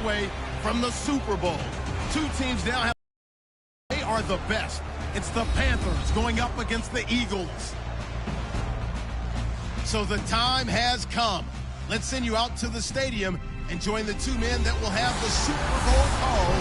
away from the Super Bowl. Two teams now have. They are the best. It's the Panthers going up against the Eagles. So the time has come. Let's send you out to the stadium and join the two men that will have the Super Bowl call.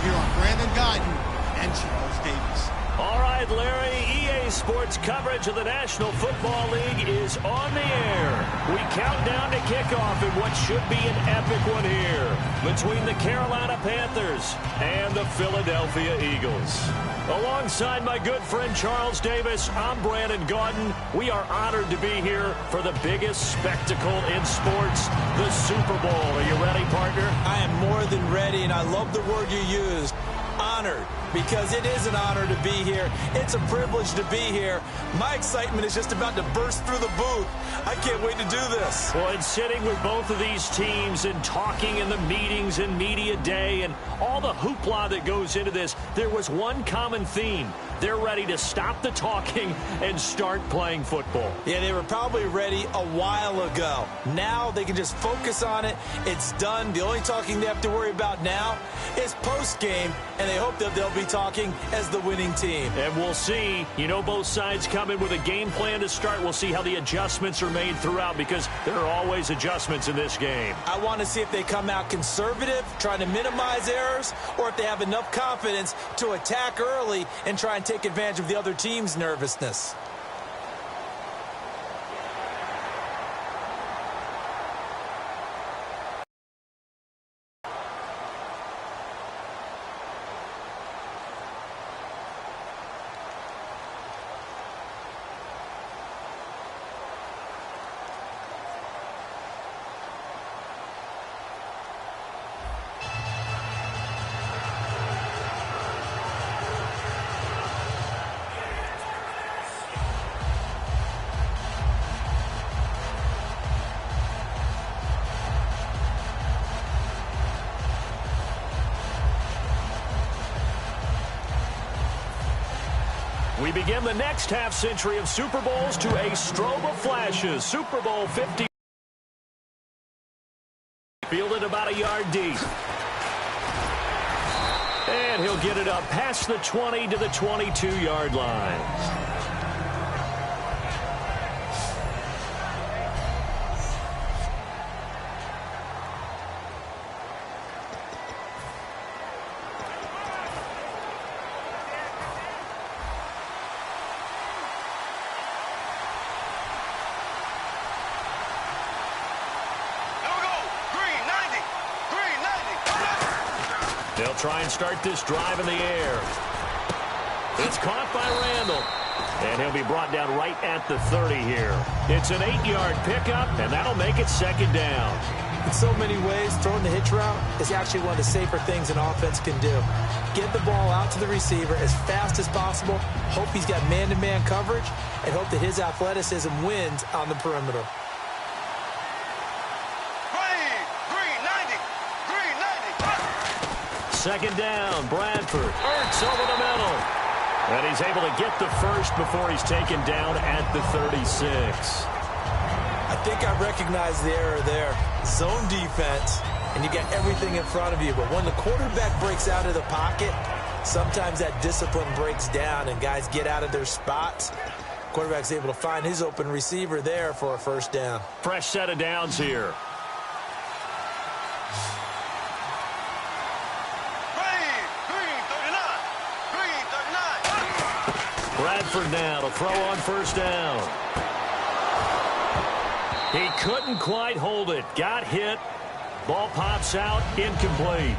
Here are Brandon Guyton and Charles Davis. All right, Larry, EA Sports coverage of the National Football League is on the air. We count down to kickoff in what should be an epic one here between the Carolina Panthers and the Philadelphia Eagles. Alongside my good friend Charles Davis, I'm Brandon Guyton. We are honored to be here for the biggest spectacle in sports, the Super Bowl. Are you ready, partner? I am more than ready, and I love the word you used. Honored, because it is an honor to be here. It's a privilege to be here. My excitement is just about to burst through the booth. I can't wait to do this. Well, and sitting with both of these teams and talking in the meetings and media day and all the hoopla that goes into this, there was one common theme. They're ready to stop the talking and start playing football. Yeah, they were probably ready a while ago. Now they can just focus on it. It's done. The only talking they have to worry about now is post-game, and they hope that they'll be talking as the winning team. And we'll see. You know, both sides come in with a game plan to start. We'll see how the adjustments are made throughout, because there are always adjustments in this game. I want to see if they come out conservative, trying to minimize errors, or if they have enough confidence to attack early and try and take advantage of the other team's nervousness. We begin the next half century of Super Bowls to a strobe of flashes. Super Bowl 50. Fielded about a yard deep. And he'll get it up past the 20 to the 22-yard line. They'll try and start this drive in the air. It's caught by Randall. And he'll be brought down right at the 30 here. It's an 8-yard pickup, and that'll make it second down. In so many ways, throwing the hitch route is actually one of the safer things an offense can do. Get the ball out to the receiver as fast as possible, hope he's got man-to-man coverage, and hope that his athleticism wins on the perimeter. Second down, Bradford. Ertz over the middle. And he's able to get the first before he's taken down at the 36. I think I recognize the error there. Zone defense, and you got everything in front of you. But when the quarterback breaks out of the pocket, sometimes that discipline breaks down and guys get out of their spots. Quarterback's able to find his open receiver there for a first down. Fresh set of downs here. Bradford now to throw on first down. He couldn't quite hold it. Got hit. Ball pops out. Incomplete.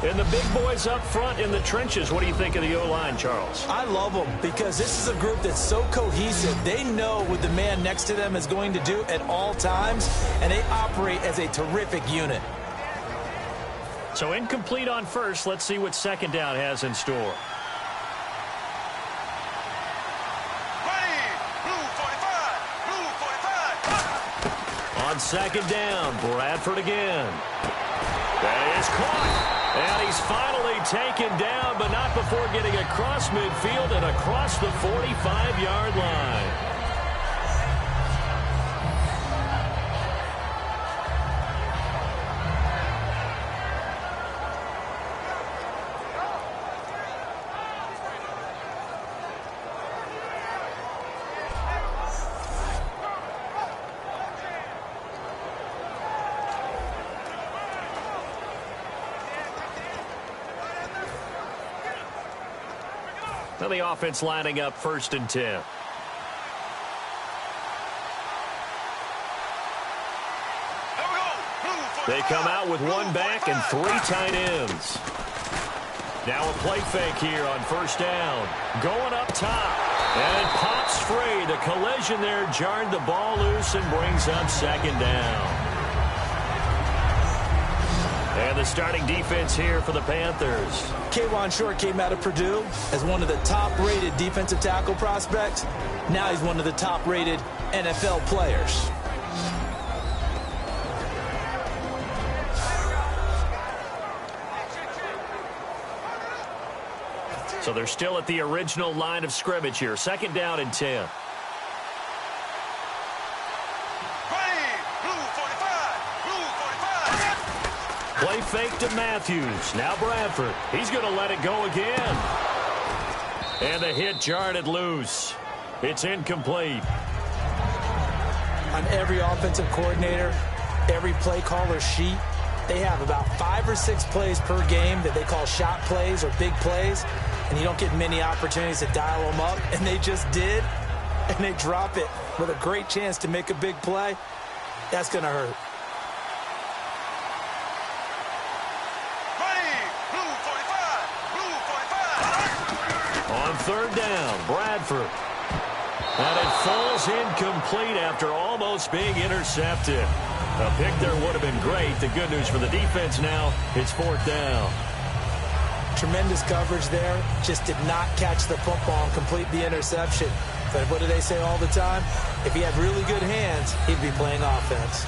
And the big boys up front in the trenches. What do you think of the O-line, Charles? I love them because this is a group that's so cohesive. They know what the man next to them is going to do at all times, and they operate as a terrific unit. So incomplete on first. Let's see what second down has in store. On second down, Bradford again. That is caught. And he's finally taken down, but not before getting across midfield and across the 45-yard line. Now the offense lining up 1st and 10. They come out with one back and 3 tight ends. Now a play fake here on 1st down. Going up top. And it pops free. The collision there jarred the ball loose and brings up 2nd down. And the starting defense here for the Panthers. K'Wan Short came out of Purdue as one of the top-rated defensive tackle prospects. Now he's one of the top-rated NFL players. So they're still at the original line of scrimmage here. 2nd down and 10. Play fake to Matthews. Now Bradford. He's going to let it go again. And the hit jarred it loose. It's incomplete. On every offensive coordinator, every play caller sheet, they have about 5 or 6 plays per game that they call shot plays or big plays. And you don't get many opportunities to dial them up. And they just did. And they drop it with a great chance to make a big play. That's going to hurt. On 3rd down, Bradford. And it falls incomplete after almost being intercepted. A pick there would have been great. The good news for the defense now, it's 4th down. Tremendous coverage there. Just did not catch the football and complete the interception. But what do they say all the time? If he had really good hands, he'd be playing offense.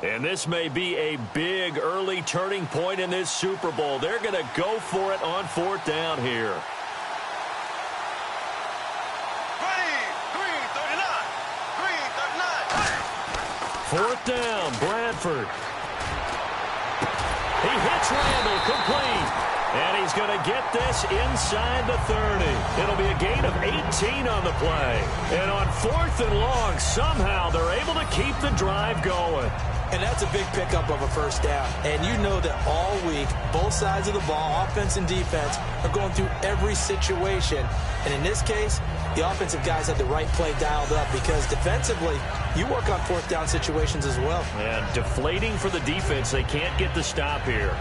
And this may be a big early turning point in this Super Bowl. They're going to go for it on 4th down here. Fourth down, Bradford. He hits Randall, complete. And he's going to get this inside the 30. It'll be a gain of 18 on the play. And on 4th and long, somehow they're able to keep the drive going. And that's a big pickup of a 1st down. And you know that all week, both sides of the ball, offense and defense, are going through every situation. And in this case, the offensive guys had the right play dialed up because defensively, you work on 4th down situations as well. And deflating for the defense. They can't get the stop here.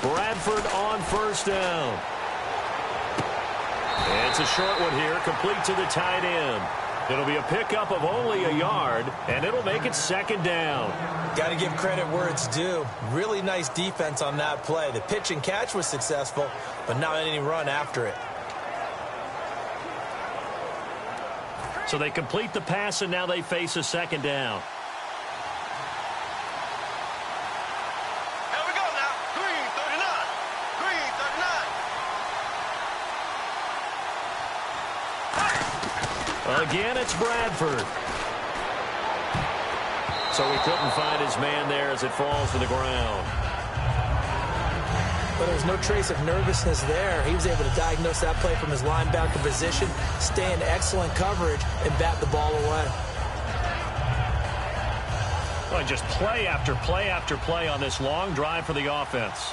Bradford on 1st down. And it's a short one here, complete to the tight end. It'll be a pickup of only a yard, and it'll make it 2nd down. Got to give credit where it's due. Really nice defense on that play. The pitch and catch was successful, but not any run after it. So they complete the pass, and now they face a 2nd down. Again, it's Bradford. So he couldn't find his man there as it falls to the ground. But there's no trace of nervousness there. He was able to diagnose that play from his linebacker position, stay in excellent coverage, and bat the ball away. Well, just play after play after play on this long drive for the offense.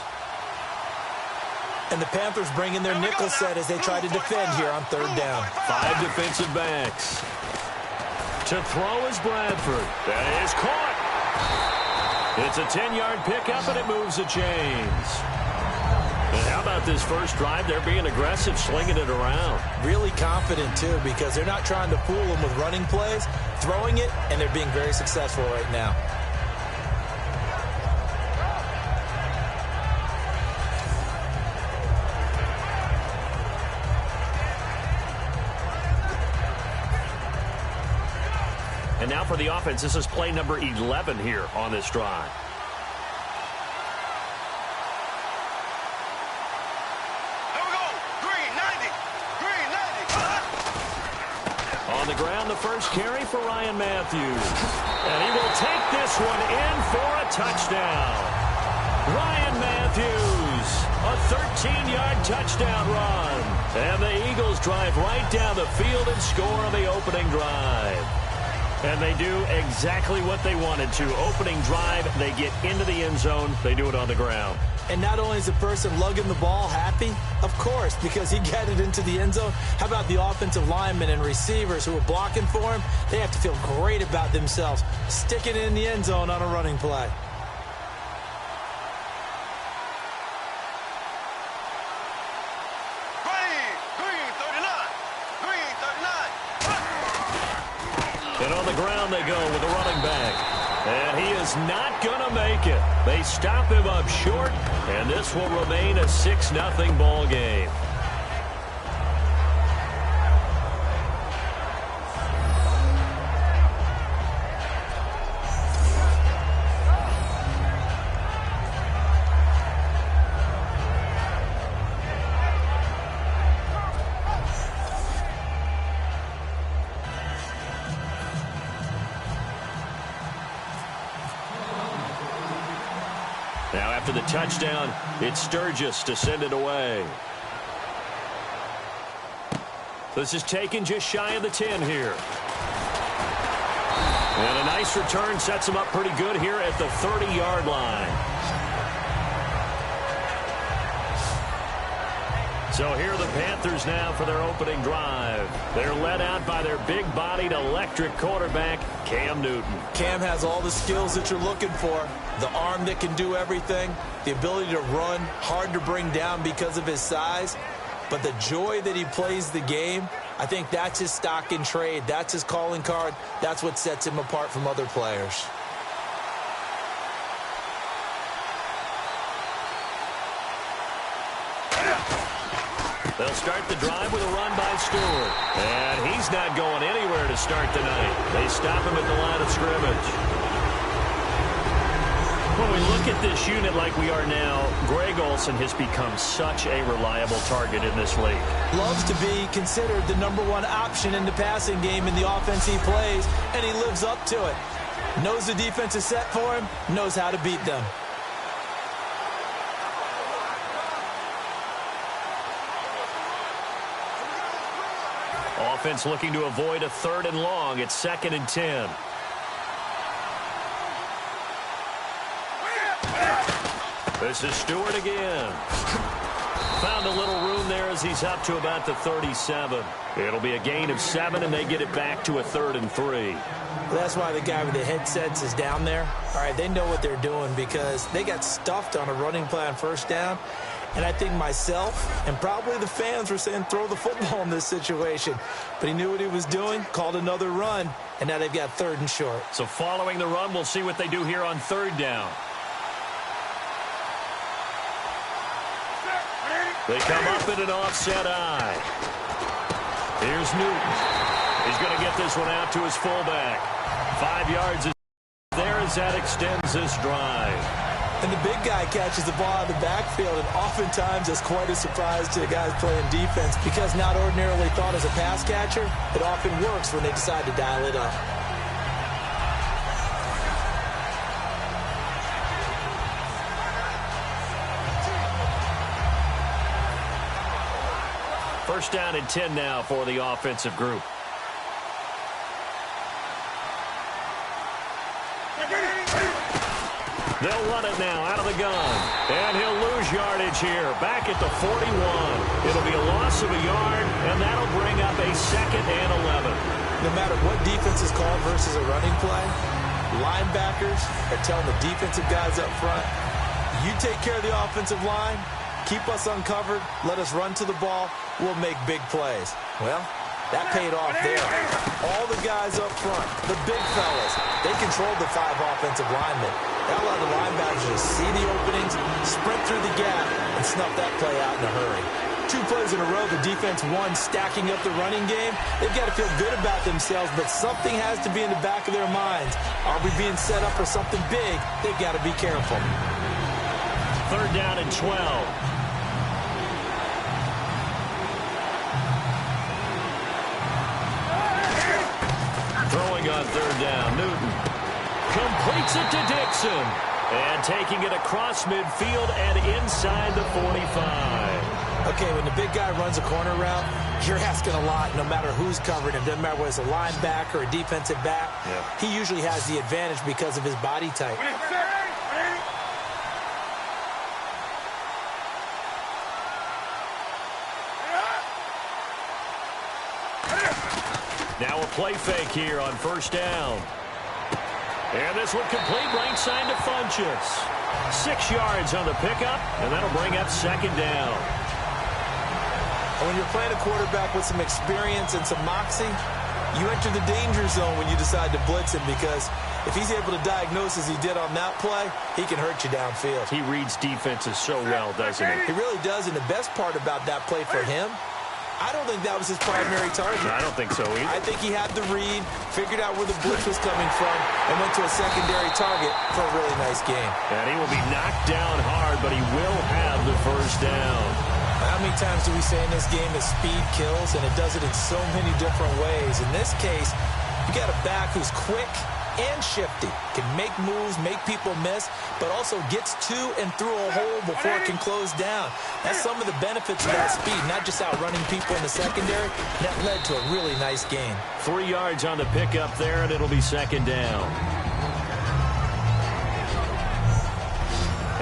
And the Panthers bring in their nickel set as they try to defend here on 3rd down. 5 defensive backs. To throw is Bradford. That is caught. It's a 10-yard pickup, and it moves the chains. And how about this first drive? They're being aggressive, slinging it around. Really confident, too, because they're not trying to fool them with running plays, throwing it, and they're being very successful right now. And now for the offense, this is play number 11 here on this drive. Here we go. first carry for Ryan Matthews. And he will take this one in for a touchdown. Ryan Matthews, a 13-yard touchdown run. And the Eagles drive right down the field and score on the opening drive. And they do exactly what they wanted to. Opening drive, they get into the end zone. They do it on the ground. And not only is the person lugging the ball happy, of course, because he got it into the end zone. How about the offensive linemen and receivers who are blocking for him? They have to feel great about themselves, sticking it in the end zone on a running play. And on the ground they go with a running back. And he is not going to make it. They stop him up short, and this will remain a 6-0 ball game. Now after the touchdown, it's Sturgis to send it away. This is taken just shy of the 10 here. And a nice return sets him up pretty good here at the 30-yard line. So here are the Panthers now for their opening drive. They're led out by their big-bodied electric quarterback, Cam Newton. Cam has all the skills that you're looking for. The arm that can do everything, the ability to run, hard to bring down because of his size. But the joy that he plays the game, I think that's his stock in trade. That's his calling card. That's what sets him apart from other players. They'll start the drive with a run by Stewart. And he's not going anywhere to start the night. They stop him at the line of scrimmage. When we look at this unit like we are now, Greg Olsen has become such a reliable target in this league. Loves to be considered the #1 option in the passing game in the offense he plays, and he lives up to it. Knows the defense is set for him, knows how to beat them. Offense looking to avoid a 3rd and long. It's 2nd and 10. This is Stewart again. Found a little room there as he's up to about the 37. It'll be a gain of 7, and they get it back to a 3rd and 3. Well, that's why the guy with the headsets is down there. All right, they know what they're doing because they got stuffed on a running play on 1st down. And I think myself and probably the fans were saying throw the football in this situation. But he knew what he was doing, called another run, and now they've got 3rd and short. So following the run, we'll see what they do here on 3rd down. They come up in an offset eye. Here's Newton. He's going to get this one out to his fullback. 5 yards is there as that extends this drive. And the big guy catches the ball out of the backfield, and oftentimes it's quite a surprise to the guys playing defense because not ordinarily thought as a pass catcher, it often works when they decide to dial it up. First down and 10 now for the offensive group. They'll run it now out of the gun. And he'll lose yardage here. Back at the 41. It'll be a loss of a yard, and that'll bring up a 2nd and 11. No matter what defense is called versus a running play, linebackers are telling the defensive guys up front, you take care of the offensive line, keep us uncovered, let us run to the ball, we'll make big plays. Well, that paid off there. All the guys up front, the big fellas, they controlled the 5 offensive linemen. That allowed the linebackers to see the openings, sprint through the gap, and snuff that play out in a hurry. 2 plays in a row, the defense won, stacking up the running game. They've got to feel good about themselves, but something has to be in the back of their minds. Are we being set up for something big? They've got to be careful. 3rd down and 12. on third down. Newton completes it to Dixon. And taking it across midfield and inside the 45. Okay, when the big guy runs a corner route, you're asking a lot no matter who's covering him. Doesn't matter whether it's a linebacker or a defensive back. Yeah. He usually has the advantage because of his body type. Now a play fake here on first down. And this one complete right side to Funchess. 6 yards on the pickup, and that'll bring up second down. When you're playing a quarterback with some experience and some moxie, you enter the danger zone when you decide to blitz him, because if he's able to diagnose as he did on that play, he can hurt you downfield. He reads defenses so well, doesn't he? He really does, and the best part about that play for him, I don't think that was his primary target. I don't think so either. I think he had the read, figured out where the blitz was coming from, and went to a secondary target for a really nice game. And he will be knocked down hard, but he will have the first down. How many times do we say in this game that speed kills, and it does it in so many different ways? In this case, you got a back who's quick and shifty, can make moves, make people miss, but also gets to and through a hole before it can close down. That's some of the benefits of that speed, not just outrunning people in the secondary. That led to a really nice game. 3 yards on the pickup there, and it'll be second down.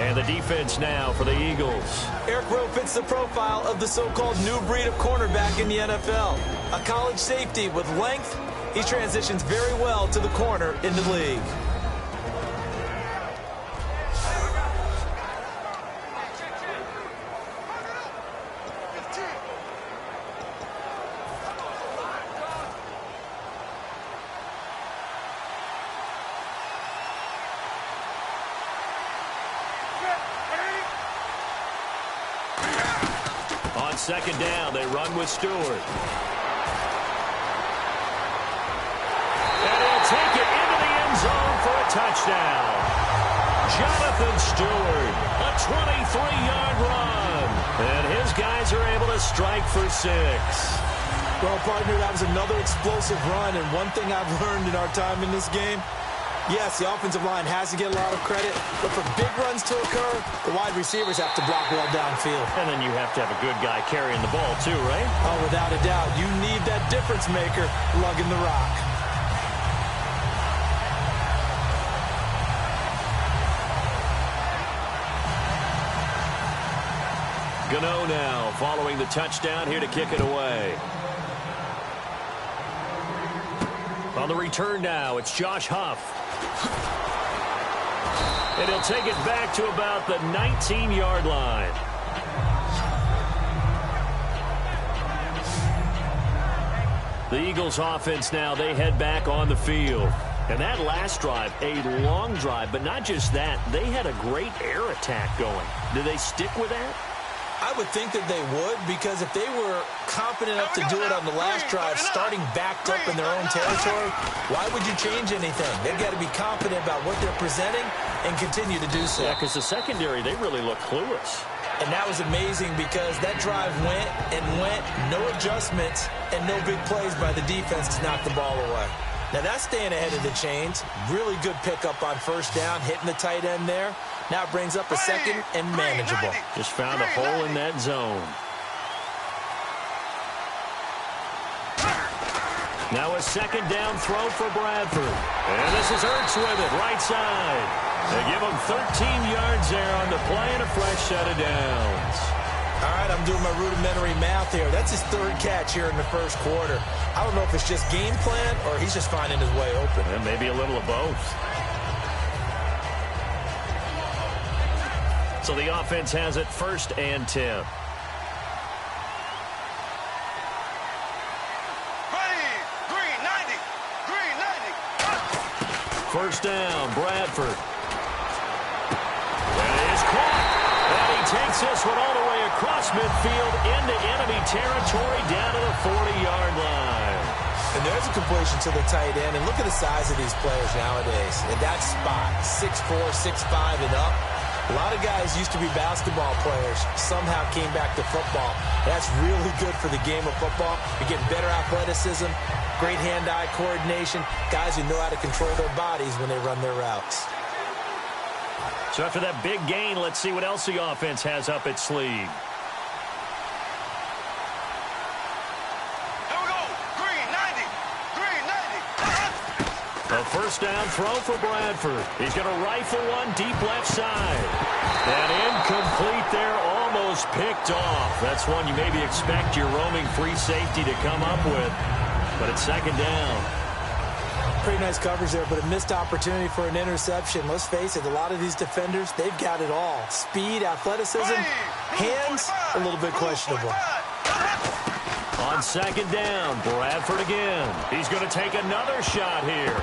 And the defense now for the Eagles. Eric Rowe fits the profile of the so-called new breed of cornerback in the NFL. A college safety with length. He transitions very well to the corner in the league. On second down, they run with Stewart. Take it into the end zone for a touchdown. Jonathan Stewart, a 23-yard run. And his guys are able to strike for 6. Well, partner, that was another explosive run. And one thing I've learned in our time in this game, yes, the offensive line has to get a lot of credit, but for big runs to occur, the wide receivers have to block well downfield. And then you have to have a good guy carrying the ball too, right? Oh, without a doubt. You need that difference maker lugging the rock. Gano now following the touchdown here to kick it away. On the return now, it's Josh Huff. And he'll take it back to about the 19-yard line. The Eagles offense now, they head back on the field. And that last drive, a long drive, but not just that, they had a great air attack going. Do they stick with that? I would think that they would, because if they were confident enough to do it on the last drive, starting backed up in their own territory, why would you change anything? They've got to be confident about what they're presenting and continue to do so. Yeah, because the secondary, they really look clueless. And that was amazing because that drive went and went, no adjustments, and no big plays by the defense to knock the ball away. Now that's staying ahead of the chains. Really good pickup on first down, hitting the tight end there. Now it brings up a second and manageable. Just found a hole in that zone. Now a second down throw for Bradford. And this is Ertz with it, right side. They give him 13 yards there on the play and a fresh set of downs. All right, I'm doing my rudimentary math here. That's his third catch here in the first quarter. I don't know if it's just game plan or he's just finding his way open. And maybe a little of both. So the offense has it 1st and 10. First down, Bradford. And it is caught. And he takes this one all the way across midfield into enemy territory down to the 40-yard line. And there's a completion to the tight end. And look at the size of these players nowadays. At that spot, 6'4", 6'5", and up. A lot of guys used to be basketball players, somehow came back to football. That's really good for the game of football. You're getting better athleticism, great hand-eye coordination, guys who know how to control their bodies when they run their routes. So after that big gain, let's see what else the offense has up its sleeve. A first down throw for Bradford. He's going to rifle one deep left side. And incomplete there, almost picked off. That's one you maybe expect your roaming free safety to come up with. But it's second down. Pretty nice coverage there, but a missed opportunity for an interception. Let's face it, a lot of these defenders, they've got it all. Speed, athleticism, hands, a little bit questionable. On second down, Bradford again. He's going to take another shot here.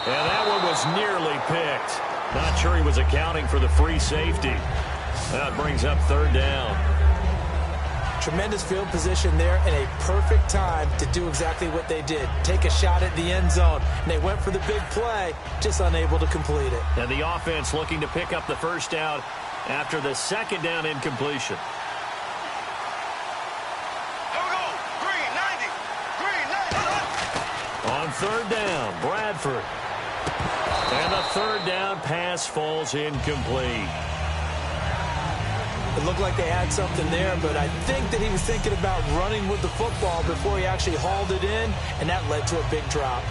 And that one was nearly picked. Not sure he was accounting for the free safety. That brings up third down. Tremendous field position there and a perfect time to do exactly what they did. Take a shot at the end zone. And they went for the big play, just unable to complete it. And the offense looking to pick up the first down after the second down incompletion. On third down, Bradford. And the third down pass falls incomplete. It looked like they had something there, but I think that he was thinking about running with the football before he actually hauled it in, and that led to a big drop.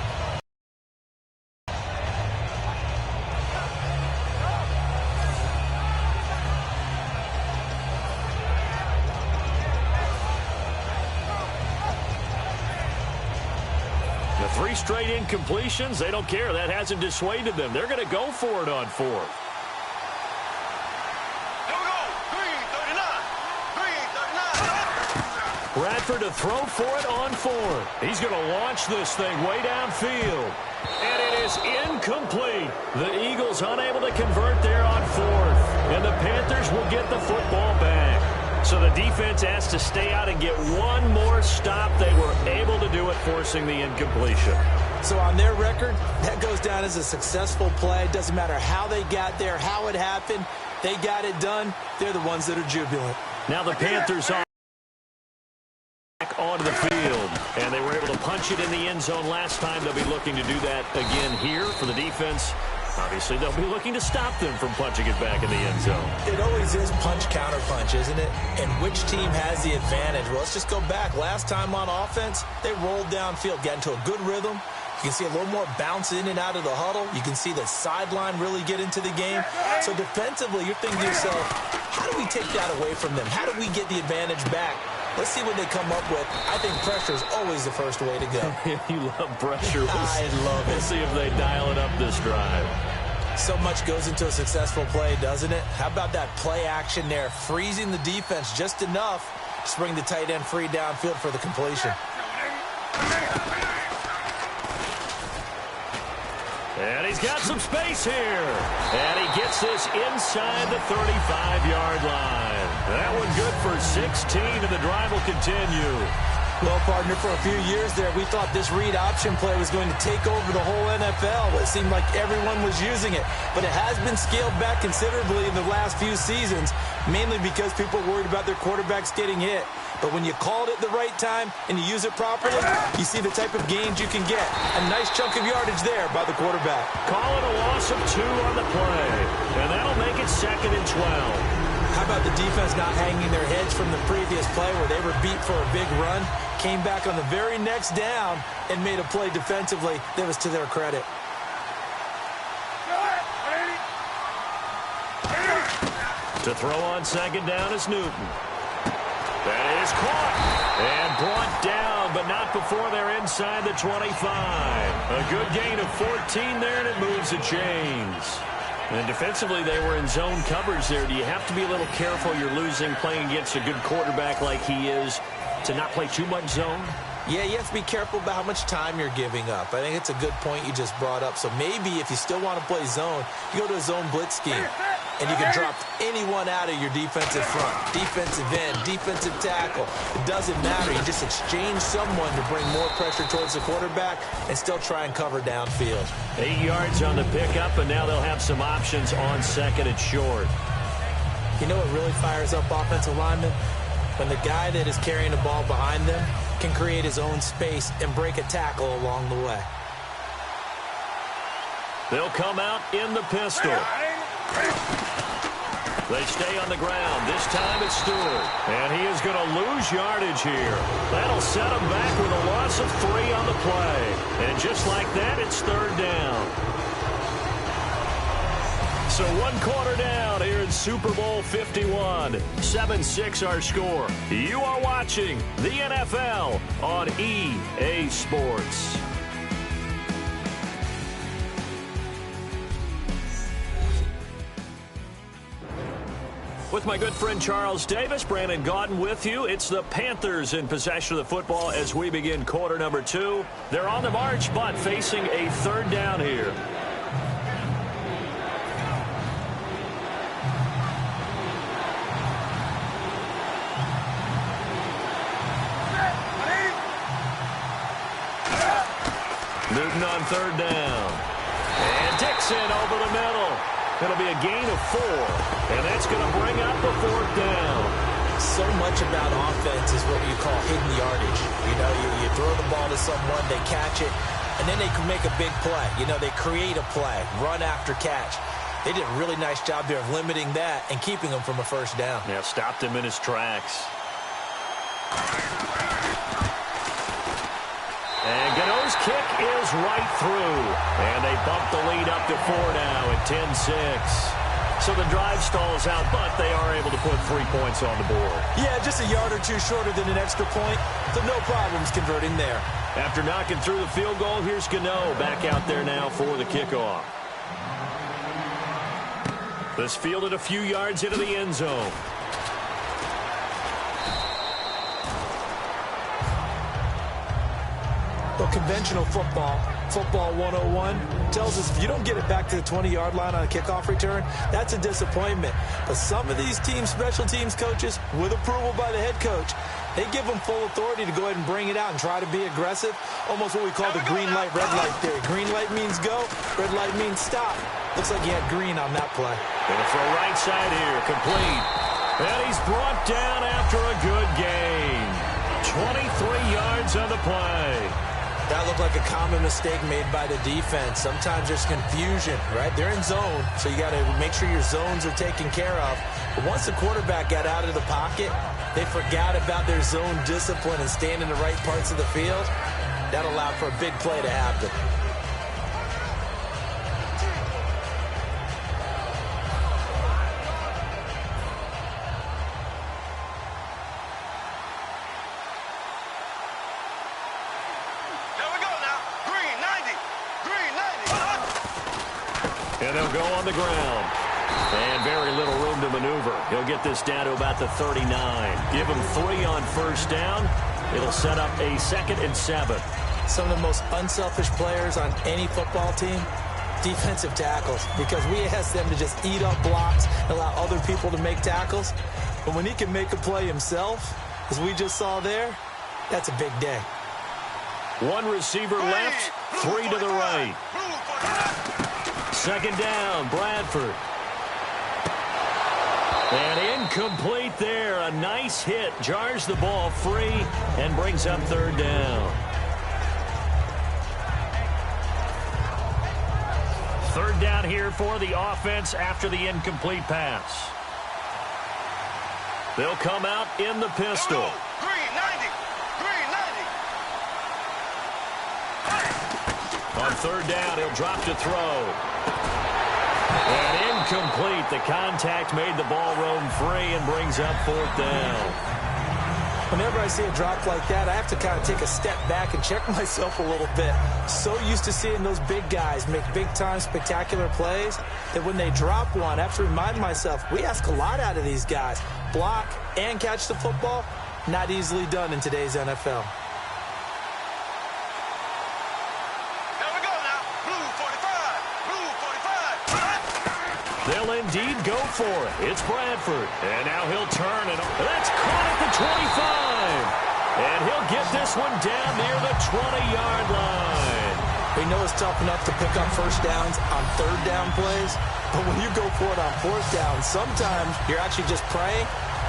The three straight incompletions, they don't care. That hasn't dissuaded them. They're going to go for it on fourth. Bradford to throw for it on fourth. He's going to launch this thing way downfield. And it is incomplete. The Eagles unable to convert there on fourth. And the Panthers will get the football back. So the defense has to stay out and get one more stop. They were able to do it, forcing the incompletion. So on their record, that goes down as a successful play. Doesn't matter how they got there, how it happened. They got it done. They're the ones that are jubilant. Now the Panthers are back onto the field, and they were able to punch it in the end zone last time. They'll be looking to do that again here for the defense. Obviously, they'll be looking to stop them from punching it back in the end zone. It always is punch-counter-punch, isn't it? And which team has the advantage? Well, let's just go back. Last time on offense, they rolled downfield, got into a good rhythm. You can see a little more bounce in and out of the huddle. You can see the sideline really get into the game. So defensively, you're thinking to yourself, how do we take that away from them? How do we get the advantage back? Let's see what they come up with. I think pressure is always the first way to go. You love pressure. I love it. We'll see if they dial it up this drive. So much goes into a successful play, doesn't it? How about that play action there, freezing the defense just enough to bring the tight end free downfield for the completion. And he's got some space here. And he gets this inside the 35-yard line. That one good for 16, and the drive will continue. Well, partner, for a few years there, we thought this read option play was going to take over the whole NFL. It seemed like everyone was using it. But it has been scaled back considerably in the last few seasons, mainly because people are worried about their quarterbacks getting hit. But when you call it at the right time and you use it properly, you see the type of gains you can get. A nice chunk of yardage there by the quarterback. Call it a loss of 2 on the play. And that'll make it 2nd and 12. How about the defense not hanging their heads from the previous play where they were beat for a big run, came back on the very next down, and made a play defensively that was to their credit. To throw on second down is Newton. That is caught and brought down, but not before they're inside the 25. A good gain of 14 there, and it moves the chains. And defensively, they were in zone coverage there. Do you have to be a little careful? You're losing playing against a good quarterback like he is to not play too much zone? Yeah, you have to be careful about how much time you're giving up. I think it's a good point you just brought up. So maybe if you still want to play zone, you go to a zone blitz scheme. and you can drop anyone out of your defensive front. Defensive end, defensive tackle. It doesn't matter. You just exchange someone to bring more pressure towards the quarterback and still try and cover downfield. 8 yards on the pickup, and now they'll have some options on second and short. You know what really fires up offensive linemen? When the guy that is carrying the ball behind them can create his own space and break a tackle along the way. They'll come out in the pistol. They stay on the ground. This time it's Stewart. And he is going to lose yardage here. That'll set him back with a loss of 3 on the play. And just like that, it's third down. So 1 quarter down here in Super Bowl 51. 7-6 our score. You are watching the NFL on EA Sports. With my good friend Charles Davis, Brandon Gaudin with you. It's the Panthers in possession of the football as we begin quarter number 2. They're on the march, but facing a third down here. Newton on third down. And Dixon over the middle. It'll be a gain of 4, and that's going to bring up a 4th down. So much about offense is what you call hidden yardage. You know, you throw the ball to someone, they catch it, and then they can make a big play. You know, they create a play, run after catch. They did a really nice job there of limiting that and keeping him from a first down. Yeah, stopped him in his tracks. And Gano's kick is right through. And they bump the lead up to 4 now at 10-6. So the drive stalls out, but they are able to put 3 points on the board. Yeah, just a yard or two shorter than an extra point. So no problems converting there. After knocking through the field goal, here's Gano back out there now for the kickoff. This fielded a few yards into the end zone. Well, conventional football 101, tells us if you don't get it back to the 20-yard line on a kickoff return, that's a disappointment. But some of these special teams coaches, with approval by the head coach, they give them full authority to go ahead and bring it out and try to be aggressive. Almost what we call the green light, red light theory. Green light means go, red light means stop. Looks like he had green on that play. Gonna throw right side here, complete. And he's brought down after a good gain. 23 yards on the play. That looked like a common mistake made by the defense. Sometimes there's confusion, right? They're in zone, so you got to make sure your zones are taken care of. But once the quarterback got out of the pocket, they forgot about their zone discipline and staying in the right parts of the field. That allowed for a big play to happen. And they'll go on the ground. And very little room to maneuver. He'll get this down to about the 39. Give him 3 on first down. It'll set up a 2nd and 7. Some of the most unselfish players on any football team, defensive tackles. Because we ask them to just eat up blocks and allow other people to make tackles. But when he can make a play himself, as we just saw there, that's a big day. 1 receiver left, 3 to the right. 2nd down, Bradford. And incomplete there. A nice hit. Jars the ball free and brings up 3rd down. 3rd down here for the offense after the incomplete pass. They'll come out in the pistol. On 3rd down, he'll drop to throw. And incomplete. The contact made the ball roam free and brings up 4th down. Whenever I see a drop like that, I have to kind of take a step back and check myself a little bit. So used to seeing those big guys make big-time spectacular plays that when they drop one, I have to remind myself, we ask a lot out of these guys. Block and catch the football, not easily done in today's NFL. They'll indeed go for it. It's Bradford. And now he'll turn it. That's caught at the 25. And he'll get this one down near the 20-yard line. We know it's tough enough to pick up first downs on third down plays, but when you go for it on fourth down, sometimes you're actually just praying,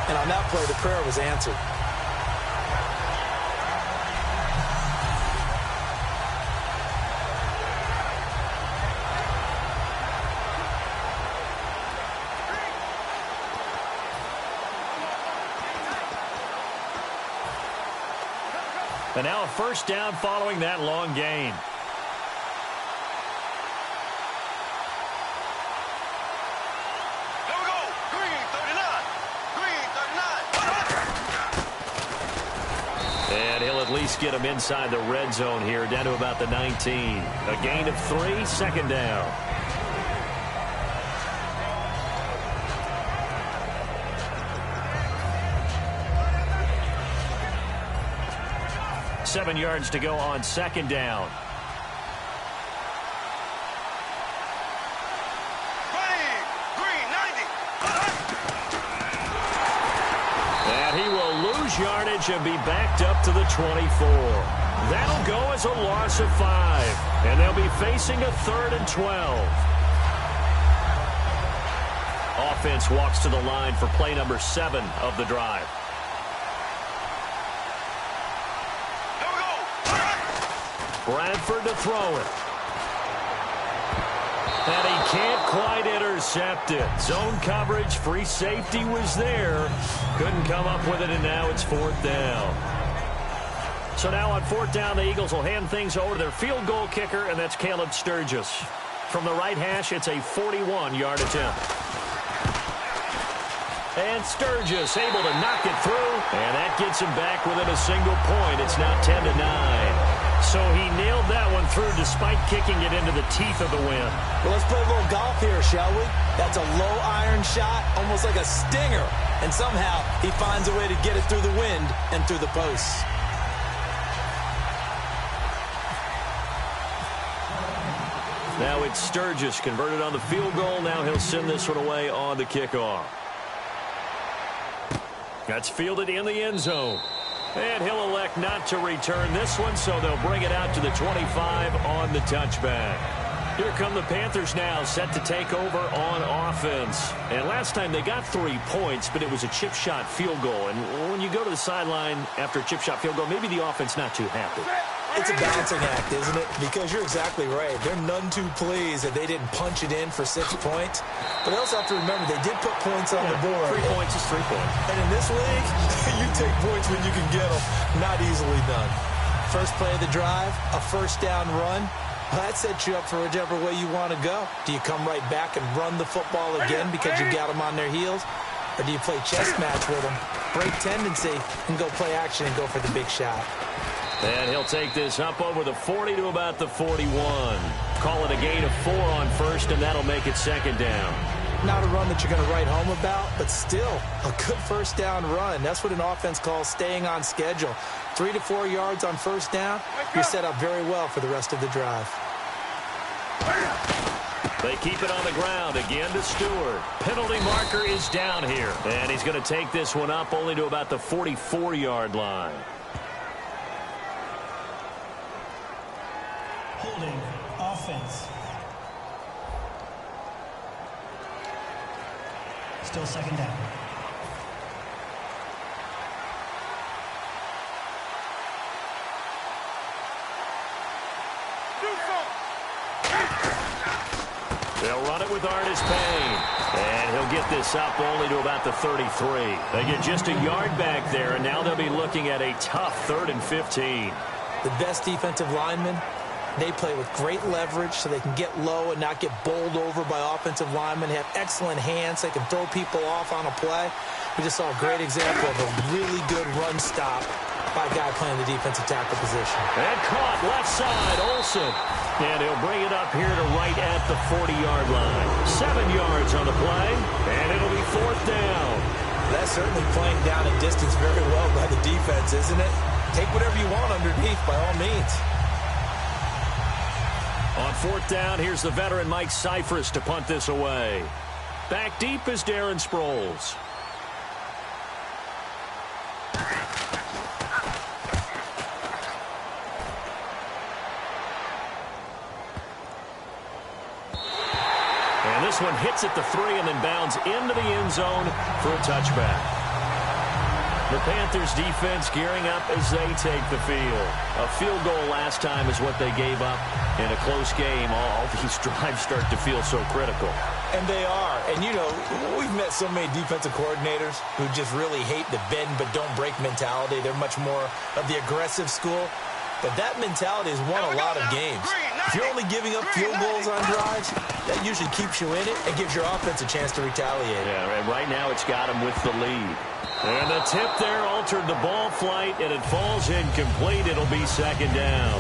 and on that play, the prayer was answered. And now a first down following that long gain. Here we go. Green 39. Green 39. And he'll at least get him inside the red zone here, down to about the 19. A gain of 3, second down. Seven yards to go on second down. Green 90. And he will lose yardage and be backed up to the 24. That'll go as a loss of 5. And they'll be facing a 3rd and 12. Offense walks to the line for play number 7 of the drive. Bradford to throw it. And he can't quite intercept it. Zone coverage, free safety was there. Couldn't come up with it, and now it's 4th down. So now on 4th down, the Eagles will hand things over to their field goal kicker, and that's Caleb Sturgis. From the right hash, it's a 41-yard attempt. And Sturgis able to knock it through, and that gets him back within a single point. It's now 10-9. So he nailed that one through despite kicking it into the teeth of the wind. Well, let's play a little golf here, shall we? That's a low iron shot, almost like a stinger. And somehow he finds a way to get it through the wind and through the posts. Now it's Sturgis converted on the field goal. Now he'll send this one away on the kickoff. That's fielded in the end zone. And he'll elect not to return this one, so they'll bring it out to the 25 on the touchback. Here come the Panthers now, set to take over on offense. And last time they got 3 points, but it was a chip shot field goal. And when you go to the sideline after a chip shot field goal, maybe the offense not too happy. It's a balancing act, isn't it? Because you're exactly right. They're none too pleased that they didn't punch it in for 6 points. But they also have to remember they did put points on the board. 3 points is 3 points. And in this league, you take points when you can get them. Not easily done. First play of the drive, a first down run. Well, that sets you up for whichever way you want to go. Do you come right back and run the football again because you got them on their heels? Or do you play chess match with them, break tendency, and go play action and go for the big shot? And he'll take this up over the 40 to about the 41. Call it a gain of 4 on first, and that'll make it second down. Not a run that you're going to write home about, but still a good first down run. That's what an offense calls staying on schedule. 3 to 4 yards on first down, you're set up very well for the rest of the drive. They keep it on the ground again to Stewart. Penalty marker is down here. And he's going to take this one up only to about the 44-yard line. Holding offense. Still second down. They'll run it with Artis Payne. And he'll get this up only to about the 33. They get just a yard back there, and now they'll be looking at a tough 3rd and 15. The best defensive linemen, they play with great leverage so they can get low and not get bowled over by offensive linemen. They have excellent hands. They can throw people off on a play. We just saw a great example of a really good run stop by a guy playing the defensive tackle position. And caught left side, Olsen. And he'll bring it up here to right at the 40-yard line. 7 yards on the play, and it'll be 4th down. That's certainly playing down a distance very well by the defense, isn't it? Take whatever you want underneath by all means. On 4th down, here's the veteran Mike Cyphers to punt this away. Back deep is Darren Sproles. And this one hits at the 3 and then bounds into the end zone for a touchback. The Panthers defense gearing up as they take the field. A field goal last time is what they gave up in a close game. All these drives start to feel so critical. And they are. And, you know, we've met so many defensive coordinators who just really hate the bend but don't break mentality. They're much more of the aggressive school. But that mentality has won a lot of games. If you're only giving up field goals on drives, that usually keeps you in it and gives your offense a chance to retaliate. Yeah, and right now it's got him with the lead. And the tip there altered the ball flight, and it falls incomplete. It'll be second down.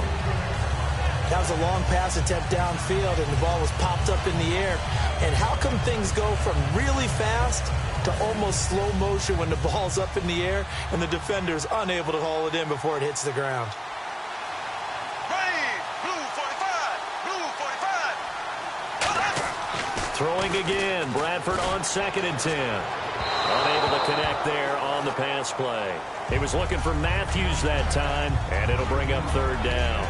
That was a long pass attempt downfield, and the ball was popped up in the air. And how come things go from really fast to almost slow motion when the ball's up in the air and the defender's unable to haul it in before it hits the ground? Throwing again, Bradford on 2nd and 10. Unable to connect there on the pass play. He was looking for Matthews that time, and it'll bring up 3rd down.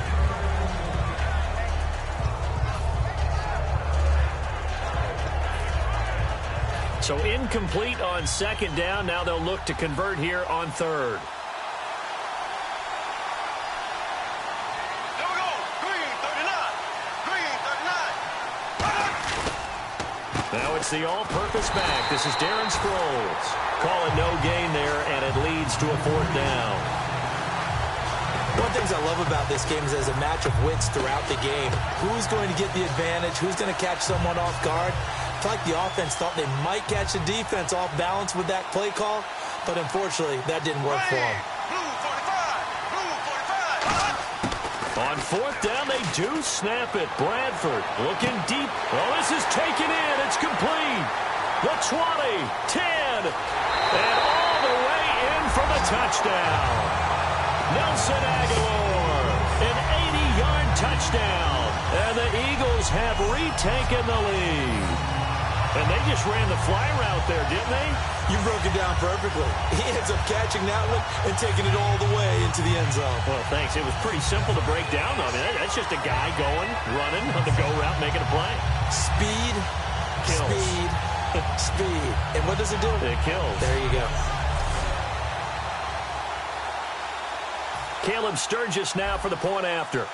So incomplete on 2nd down. Now they'll look to convert here on 3rd. Now it's the all-purpose back. This is Darren Sproles. Call it no gain there, and it leads to a 4th down. One of the things I love about this game is there's a match of wits throughout the game. Who's going to get the advantage? Who's going to catch someone off guard? I feel like the offense thought they might catch the defense off balance with that play call, but unfortunately, that didn't work for them. On 4th down, they do snap it. Bradford looking deep. Well, this is taken in. It's complete. The 20, 10, and all the way in for the touchdown. Nelson Aguilar, an 80-yard touchdown. And the Eagles have retaken the lead. And they just ran the fly route there, didn't they? You broke it down perfectly. He ends up catching that one and taking it all the way into the end zone. Well, thanks. It was pretty simple to break down, though. I mean, that's just a guy going, running on the go route, making a play. Speed, kills. Speed, speed. And what does it do? It kills. There you go. Caleb Sturgis now for the point after.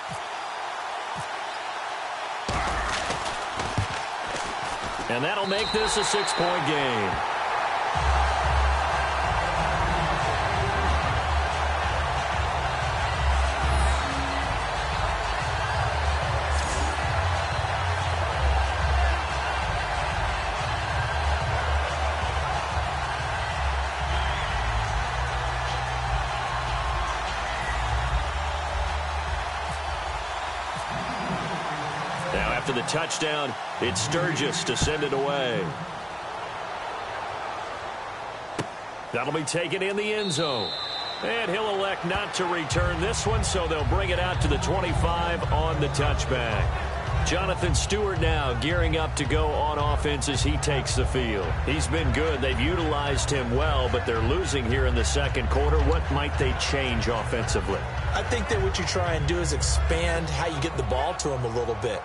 And that'll make this a 6-point game. After the touchdown, it's Sturgis to send it away. That'll be taken in the end zone. And he'll elect not to return this one, so they'll bring it out to the 25 on the touchback. Jonathan Stewart now gearing up to go on offense as he takes the field. He's been good. They've utilized him well, but they're losing here in the 2nd quarter. What might they change offensively? I think that what you try and do is expand how you get the ball to him a little bit.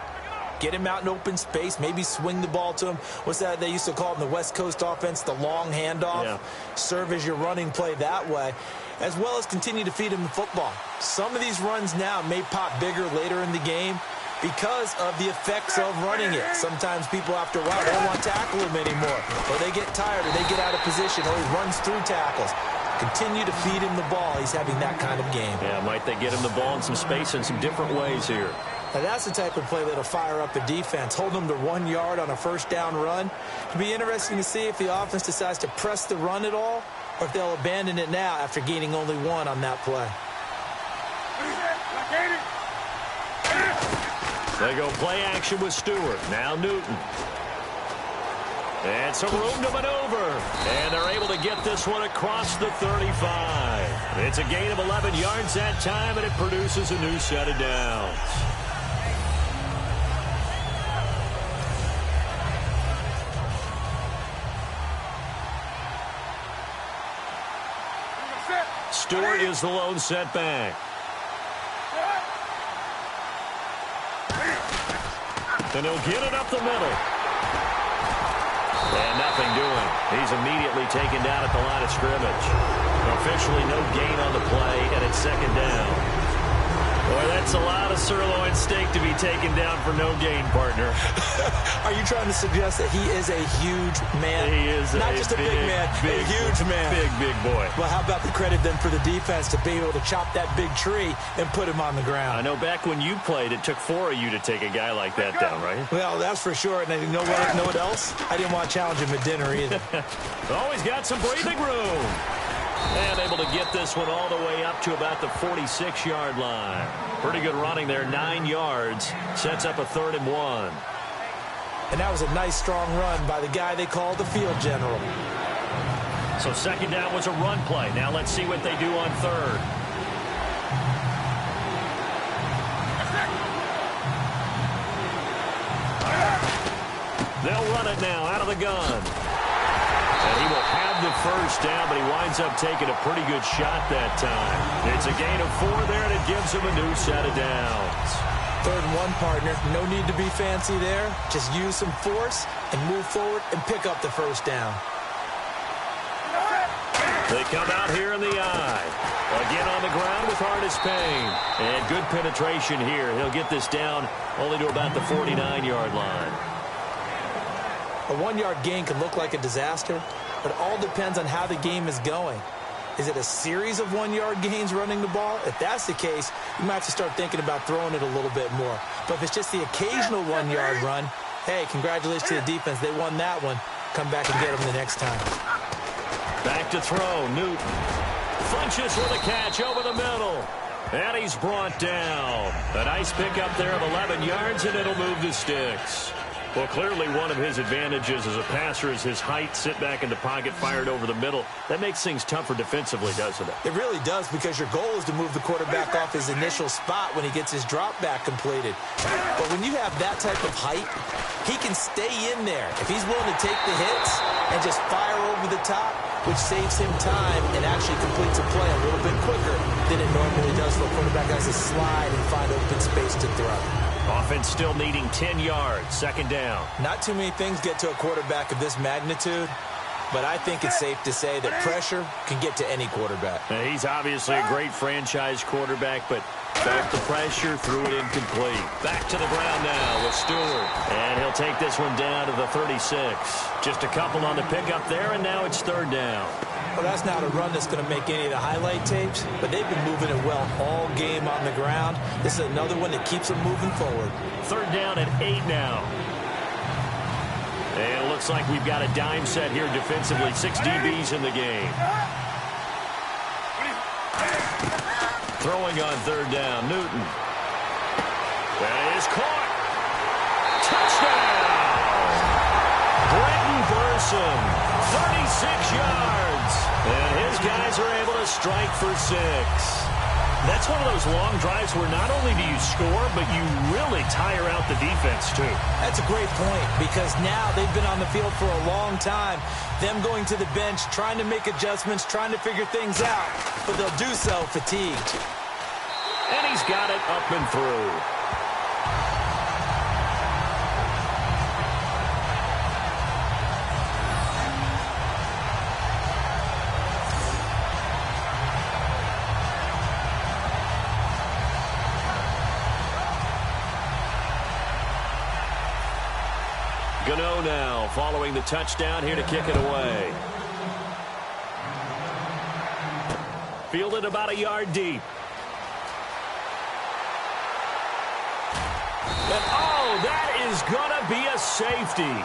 Get him out in open space, maybe swing the ball to him. What's that they used to call it in the West Coast offense, the long handoff? Yeah. Serve as your running play that way, as well as continue to feed him the football. Some of these runs now may pop bigger later in the game because of the effects of running it. Sometimes people after a while don't want to tackle him anymore, or they get tired, or they get out of position, or he runs through tackles. Continue to feed him the ball. He's having that kind of game. Yeah, might they get him the ball in some space in some different ways here. Now that's the type of play that'll fire up a defense. Hold them to 1 yard on a 1st down run. It'll be interesting to see if the offense decides to press the run at all, or if they'll abandon it now after gaining only 1 on that play. They go play action with Stewart. Now Newton. And some room to maneuver. And they're able to get this one across the 35. It's a gain of 11 yards that time, and it produces a new set of downs. Stewart is the lone setback. And he'll get it up the middle. And nothing doing. He's immediately taken down at the line of scrimmage. Officially no gain on the play, and it's second down. Boy, that's a lot of sirloin steak to be taken down for no gain, partner. Are you trying to suggest that he is a huge man? He is not just a big man, a huge man. Big boy. Well, how about the credit then for the defense to be able to chop that big tree and put him on the ground? I know back when you played, it took 4 of you to take a guy like that down, right? Well, that's for sure. And you know what else? I didn't want to challenge him at dinner either. Always got some breathing room. And able to get this one all the way up to about the 46-yard line. Pretty good running there, 9 yards. Sets up a 3rd and 1. And that was a nice, strong run by the guy they call the field general. So second down was a run play. Now let's see what they do on third. They'll run it now out of the gun. And he will have the first down, but he winds up taking a pretty good shot that time. It's a gain of 4 there, and it gives him a new set of downs. 3rd and 1, partner. No need to be fancy there. Just use some force and move forward and pick up the first down. They come out here in the eye. Again on the ground with hardest pain. And good penetration here. He'll get this down only to about the 49-yard line. A 1-yard gain can look like a disaster, but it all depends on how the game is going. Is it a series of 1-yard gains running the ball? If that's the case, you might have to start thinking about throwing it a little bit more. But if it's just the occasional 1-yard run, hey, congratulations to the defense. They won that one. Come back and get them the next time. Back to throw. Newton punches with a catch over the middle. And he's brought down. A nice pickup there of 11 yards, and it'll move the sticks. Well, clearly one of his advantages as a passer is his height, sit back in the pocket, fired over the middle. That makes things tougher defensively, doesn't it? It really does, because your goal is to move the quarterback off his initial spot when he gets his drop back completed. But when you have that type of height, he can stay in there. If he's willing to take the hits and just fire over the top, which saves him time and actually completes a play a little bit quicker than it normally does for a quarterback that has to slide and find open space to throw. Offense still needing 10 yards. Second down. Not too many things get to a quarterback of this magnitude, but I think it's safe to say that pressure can get to any quarterback. Now, he's obviously a great franchise quarterback, but felt the pressure, threw it incomplete. Back to the ground now with Stewart. And he'll take this one down to the 36. Just a couple on the pickup there, and now it's 3rd down. Well, that's not a run that's going to make any of the highlight tapes, but they've been moving it well all game on the ground. This is another one that keeps them moving forward. 3rd down and 8 now. And it looks like we've got a dime set here defensively. 6 DBs in the game. Throwing on 3rd down, Newton. That is caught. Touchdown! Brenton Burson, 36 yards. And his guys are able to strike for 6. That's one of those long drives where not only do you score, but you really tire out the defense, too. That's a great point, because now they've been on the field for a long time. Them going to the bench, trying to make adjustments, trying to figure things out, but they'll do so fatigued. And he's got it up and through. Gano now following the touchdown here to kick it away. Fielded about a yard deep. And oh, that is going to be a safety.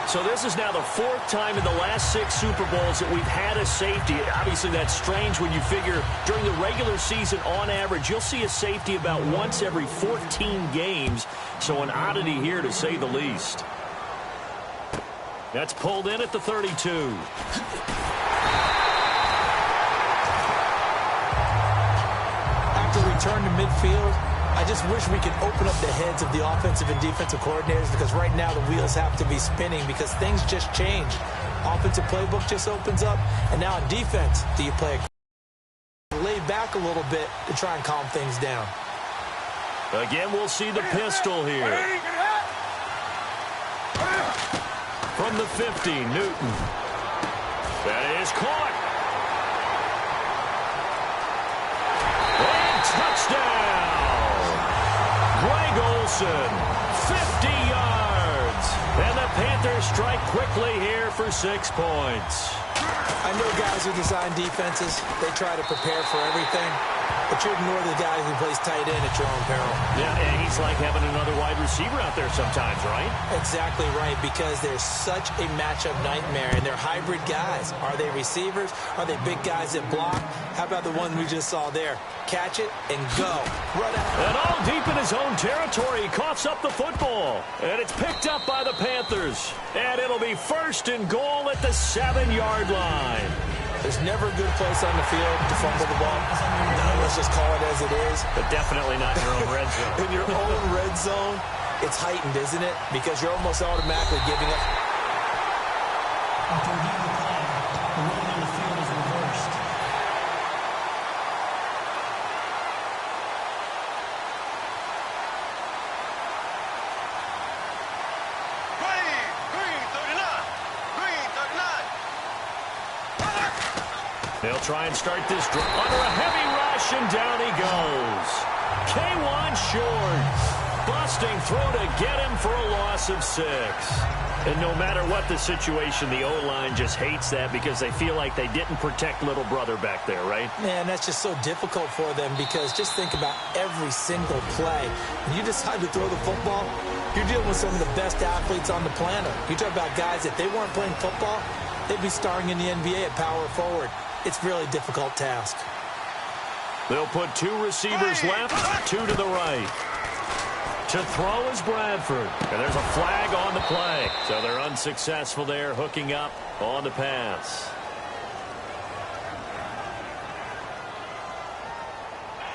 So this is now the 4th time in the last 6 Super Bowls that we've had a safety. Obviously, that's strange when you figure during the regular season, on average, you'll see a safety about once every 14 games. So an oddity here, to say the least. That's pulled in at the 32. After return to midfield, I just wish we could open up the heads of the offensive and defensive coordinators, because right now the wheels have to be spinning because things just change. Offensive playbook just opens up, and now in defense, do you play lay back a little bit to try and calm things down? Again, we'll see the pistol here. From the 50, Newton. That is caught. And touchdown. Greg Olsen, 50 yards. And the Panthers strike quickly here for 6 points. I know guys who design defenses, they try to prepare for everything, but you ignore the guy who plays tight end at your own peril. Yeah, and he's like having another wide receiver out there sometimes, right? Exactly right, because they're such a matchup nightmare, and they're hybrid guys. Are they receivers? Are they big guys that block? How about the one we just saw there? Catch it and go. Run out. And all deep in his own territory, he coughs up the football. And it's picked up by the Panthers. And it'll be 1st and goal at the 7-yard line. There's never a good place on the field to fumble the ball. Let's just call it as it is. But definitely not in your own red zone. In your own red zone, it's heightened, isn't it? Because you're almost automatically giving up. After reviewing the play, the ruling on the field is reversed. Green 39. Green 39. They'll try and start this drive under a heavy rush, and down he goes. K1 short. Busting through to get him for a loss of 6. And no matter what the situation, the O-line just hates that because they feel like they didn't protect little brother back there, right? Man, that's just so difficult for them, because just think about every single play. When you decide to throw the football, you're dealing with some of the best athletes on the planet. You talk about guys, if they weren't playing football, they'd be starring in the NBA at power forward. It's a really difficult task. They'll put 2 receivers left, 2 to the right. To throw is Bradford. And there's a flag on the play. So they're unsuccessful there, hooking up on the pass.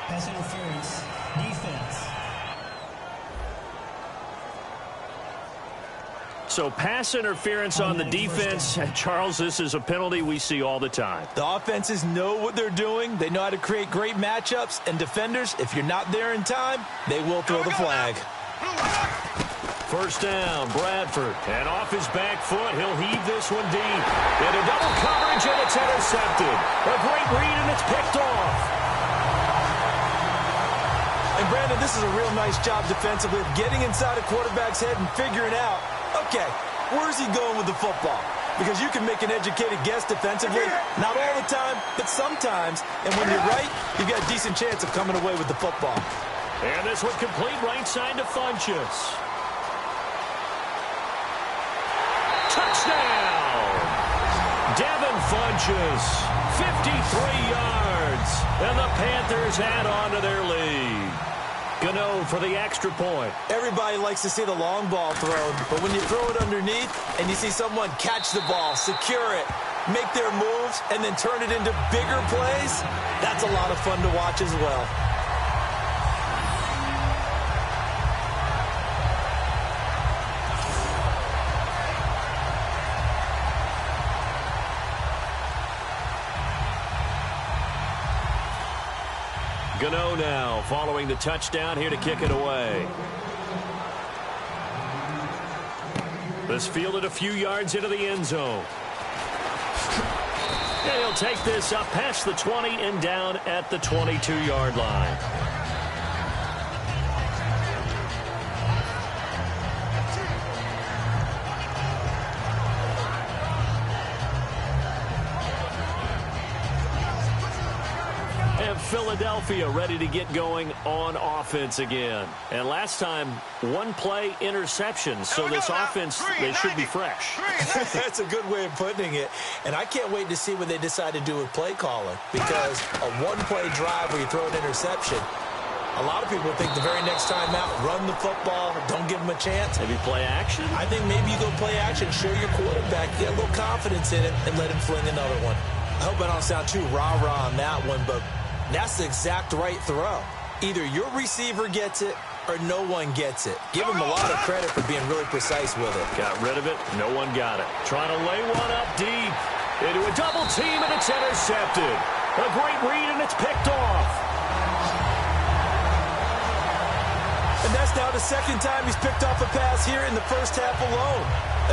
Pass interference. Defense. So pass interference on the defense. Charles, this is a penalty we see all the time. The offenses know what they're doing. They know how to create great matchups. And defenders, if you're not there in time, they will throw the flag. 1st down, Bradford. And off his back foot, he'll heave this one deep. Into double coverage, and it's intercepted. A great read, and it's picked off. And Brandon, this is a real nice job defensively of getting inside a quarterback's head and figuring out, okay, where's he going with the football? Because you can make an educated guess defensively. Not all the time, but sometimes. And when you're right, you've got a decent chance of coming away with the football. And this one complete right side to Funchess. Touchdown! Devin Funchess, 53 yards. And the Panthers add on to their lead. Gano for the extra point. Everybody likes to see the long ball thrown, but when you throw it underneath and you see someone catch the ball, secure it, make their moves, and then turn it into bigger plays, that's a lot of fun to watch as well. Gano now following the touchdown here to kick it away. This fielded a few yards into the end zone. And he'll take this up past the 20 and down at the 22-yard line. Philadelphia ready to get going on offense again. And last time, 1 play interception. So this offense, they should be fresh. That's a good way of putting it. And I can't wait to see what they decide to do with play calling. Because a 1-play drive where you throw an interception, a lot of people think the very next time out, run the football, don't give them a chance. Maybe play action? I think maybe you go play action, show your quarterback, get a little confidence in it, and let him fling another one. I hope I don't sound too rah-rah on that one, but that's the exact right throw. Either your receiver gets it or no one gets it. Give him a lot of credit for being really precise with it. Got rid of it. No one got it. Trying to lay one up deep. Into a double team, and it's intercepted. A great read, and it's picked off. And that's now the second time he's picked off a pass here in the first half alone.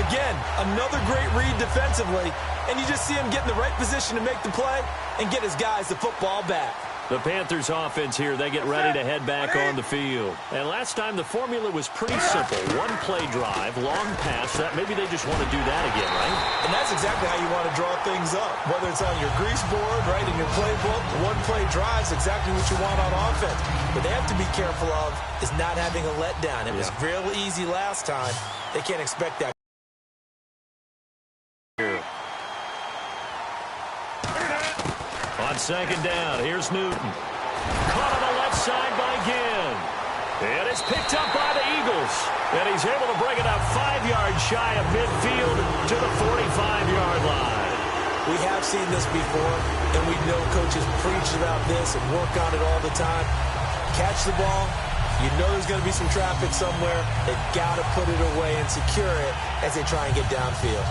Again, another great read defensively, and you just see him get in the right position to make the play and get his guys the football back. The Panthers offense here, they get ready to head back on the field. And last time the formula was pretty simple. One play drive, long pass. That maybe they just want to do that again, right? And that's exactly how you want to draw things up. Whether it's on your grease board, right, in your playbook, one play drive is exactly what you want on offense. What they have to be careful of is not having a letdown. It was real easy last time. They can't expect that. On second down, here's Newton. Caught on the left side by Ginn. And it's picked up by the Eagles. And he's able to bring it up 5 yards shy of midfield to the 45-yard line. We have seen this before, and we know coaches preach about this and work on it all the time. Catch the ball. You know there's going to be some traffic somewhere. They've got to put it away and secure it as they try and get downfield.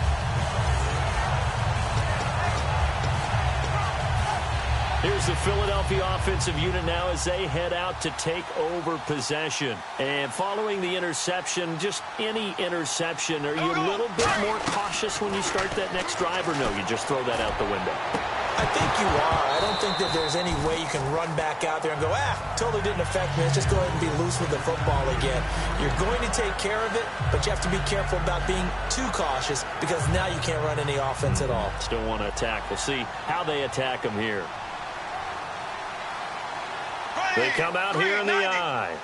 Here's the Philadelphia offensive unit now as they head out to take over possession. And following the interception, just any interception, are you a little bit more cautious when you start that next drive, or no, you just throw that out the window? I think you are. I don't think that there's any way you can run back out there and go, totally didn't affect me. Let's just go ahead and be loose with the football again. You're going to take care of it, but you have to be careful about being too cautious because now you can't run any offense at all. Still want to attack. We'll see how they attack them here. They come out here in the eye.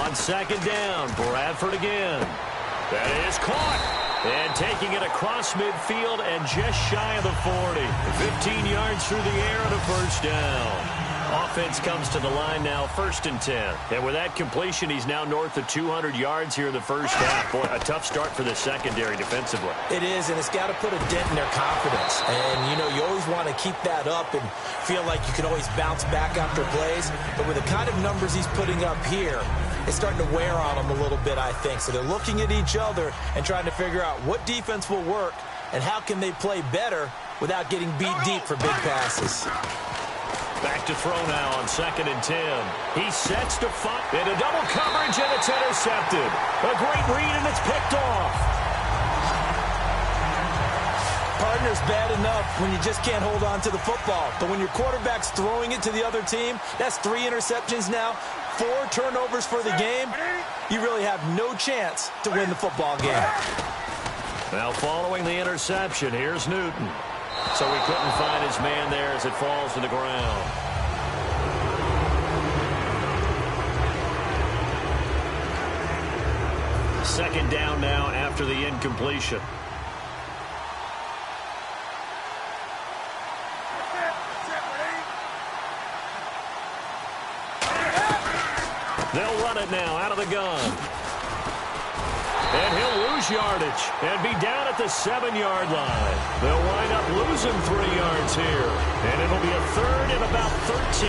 On second down, Bradford again. That is caught. And taking it across midfield and just shy of the 40. 15 yards through the air and a first down. Offense comes to the line now, 1st and 10. And with that completion, he's now north of 200 yards here in the first half. Boy, a tough start for the secondary defensively. It is, and it's got to put a dent in their confidence. And, you know, you always want to keep that up and feel like you can always bounce back after plays. But with the kind of numbers he's putting up here, it's starting to wear on them a little bit, I think. So they're looking at each other and trying to figure out what defense will work and how can they play better without getting beat deep for big passes. Back to throw now on 2nd and 10. He sets to fight into double coverage, and it's intercepted. A great read, and it's picked off. Partner's bad enough when you just can't hold on to the football. But when your quarterback's throwing it to the other team, that's 3 interceptions now, 4 turnovers for the game. You really have no chance to win the football game. Now following the interception, here's Newton. So he couldn't find his man there as it falls to the ground. Second down now after the incompletion. They'll run it now out of the gun. And he'll lose yardage and be down at the 7-yard line. They'll wind up losing 3 yards here. And it'll be a 3rd and about 13.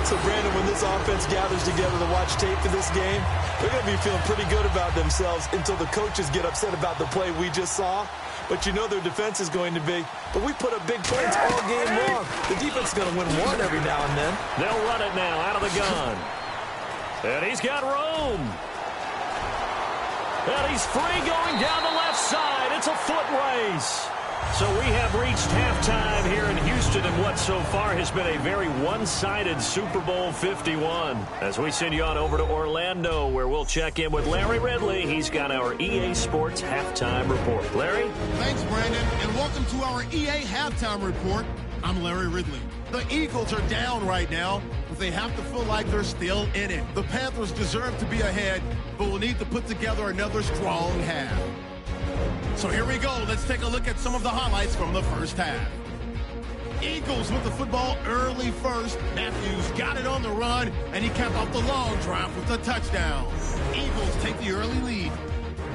So, Brandon, when this offense gathers together to watch tape for this game, they're going to be feeling pretty good about themselves until the coaches get upset about the play we just saw. But you know their defense is going to be, but we put up big points all game long. The defense is going to win one every now and then. They'll run it now out of the gun. And he's got room. And he's free going down the left side. It's a foot race. So we have reached halftime here in Houston in what so far has been a very one-sided Super Bowl 51. As we send you on over to Orlando, where we'll check in with Larry Ridley. He's got our EA Sports Halftime Report. Larry? Thanks, Brandon, and welcome to our EA Halftime Report. I'm Larry Ridley. The Eagles are down right now, but they have to feel like they're still in it. The Panthers deserve to be ahead, but will need to put together another strong half. So here we go. Let's take a look at some of the highlights from the first half. Eagles with the football early first. Matthews got it on the run, and he capped off the long drive with a touchdown. Eagles take the early lead.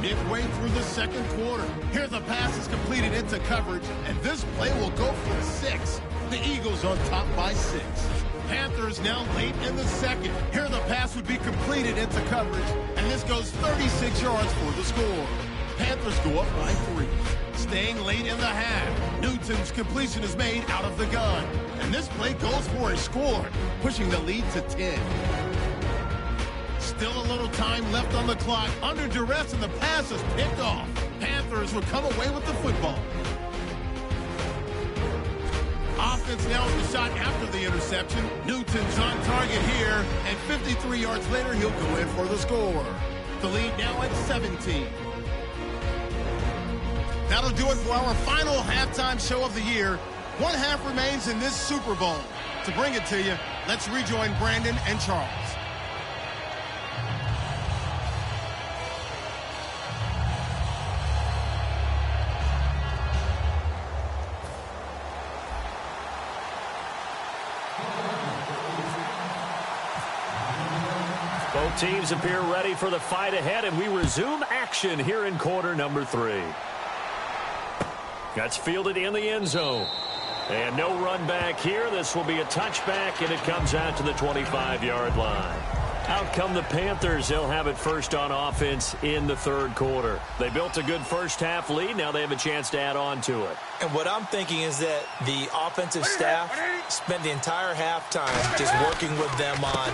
Midway through the second quarter, here the pass is completed into coverage, and this play will go for 6. The Eagles on top by 6. Panthers now late in the second. Here the pass would be completed into coverage, and this goes 36 yards for the score. Panthers go up by 3. Staying late in the half. Newton's completion is made out of the gun. And this play goes for a score, pushing the lead to 10. Still a little time left on the clock. Under duress, and the pass is picked off. Panthers would come away with the football. Offense now with the shot after the interception. Newton's on target here, and 53 yards later, he'll go in for the score. The lead now at 17. That'll do it for our final halftime show of the year. One half remains in this Super Bowl. To bring it to you, let's rejoin Brandon and Charles. Both teams appear ready for the fight ahead, and we resume action here in quarter number 3. That's fielded in the end zone. And no run back here. This will be a touchback, and it comes out to the 25-yard line. Out come the Panthers. They'll have it first on offense in the third quarter. They built a good first-half lead. Now they have a chance to add on to it. And what I'm thinking is that the offensive staff spent the entire halftime just working with them on,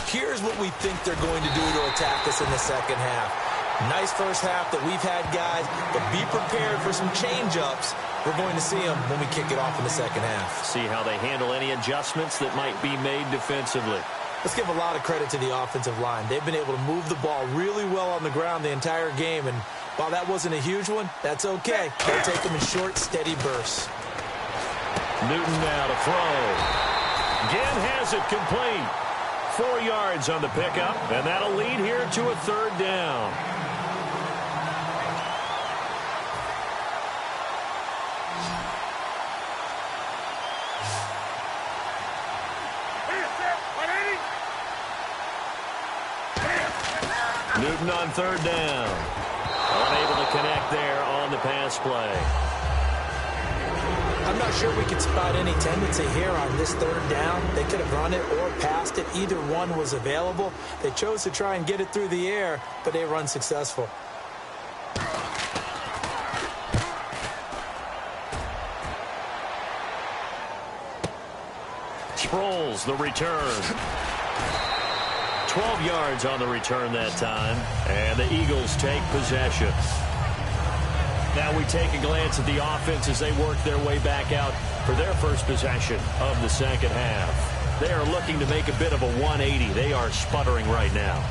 here's what we think they're going to do to attack us in the second half. Nice first half that we've had, guys, but be prepared for some change-ups. We're going to see them when we kick it off in the second half. See how they handle any adjustments that might be made defensively. Let's give a lot of credit to the offensive line. They've been able to move the ball really well on the ground the entire game, and while that wasn't a huge one, that's okay. They'll take them in short, steady bursts. Newton now to throw. Again has it complete. 4 yards on the pickup, and that'll lead here to a third down. Newton on third down. Unable to connect there on the pass play. I'm not sure we could spot any tendency here on this third down. They could have run it or passed it. Either one was available. They chose to try and get it through the air, but they run successful. Sproles, the return. 12 yards on the return that time, and the Eagles take possession. Now we take a glance at the offense as they work their way back out for their first possession of the second half. They are looking to make a bit of a 180. They are sputtering right now.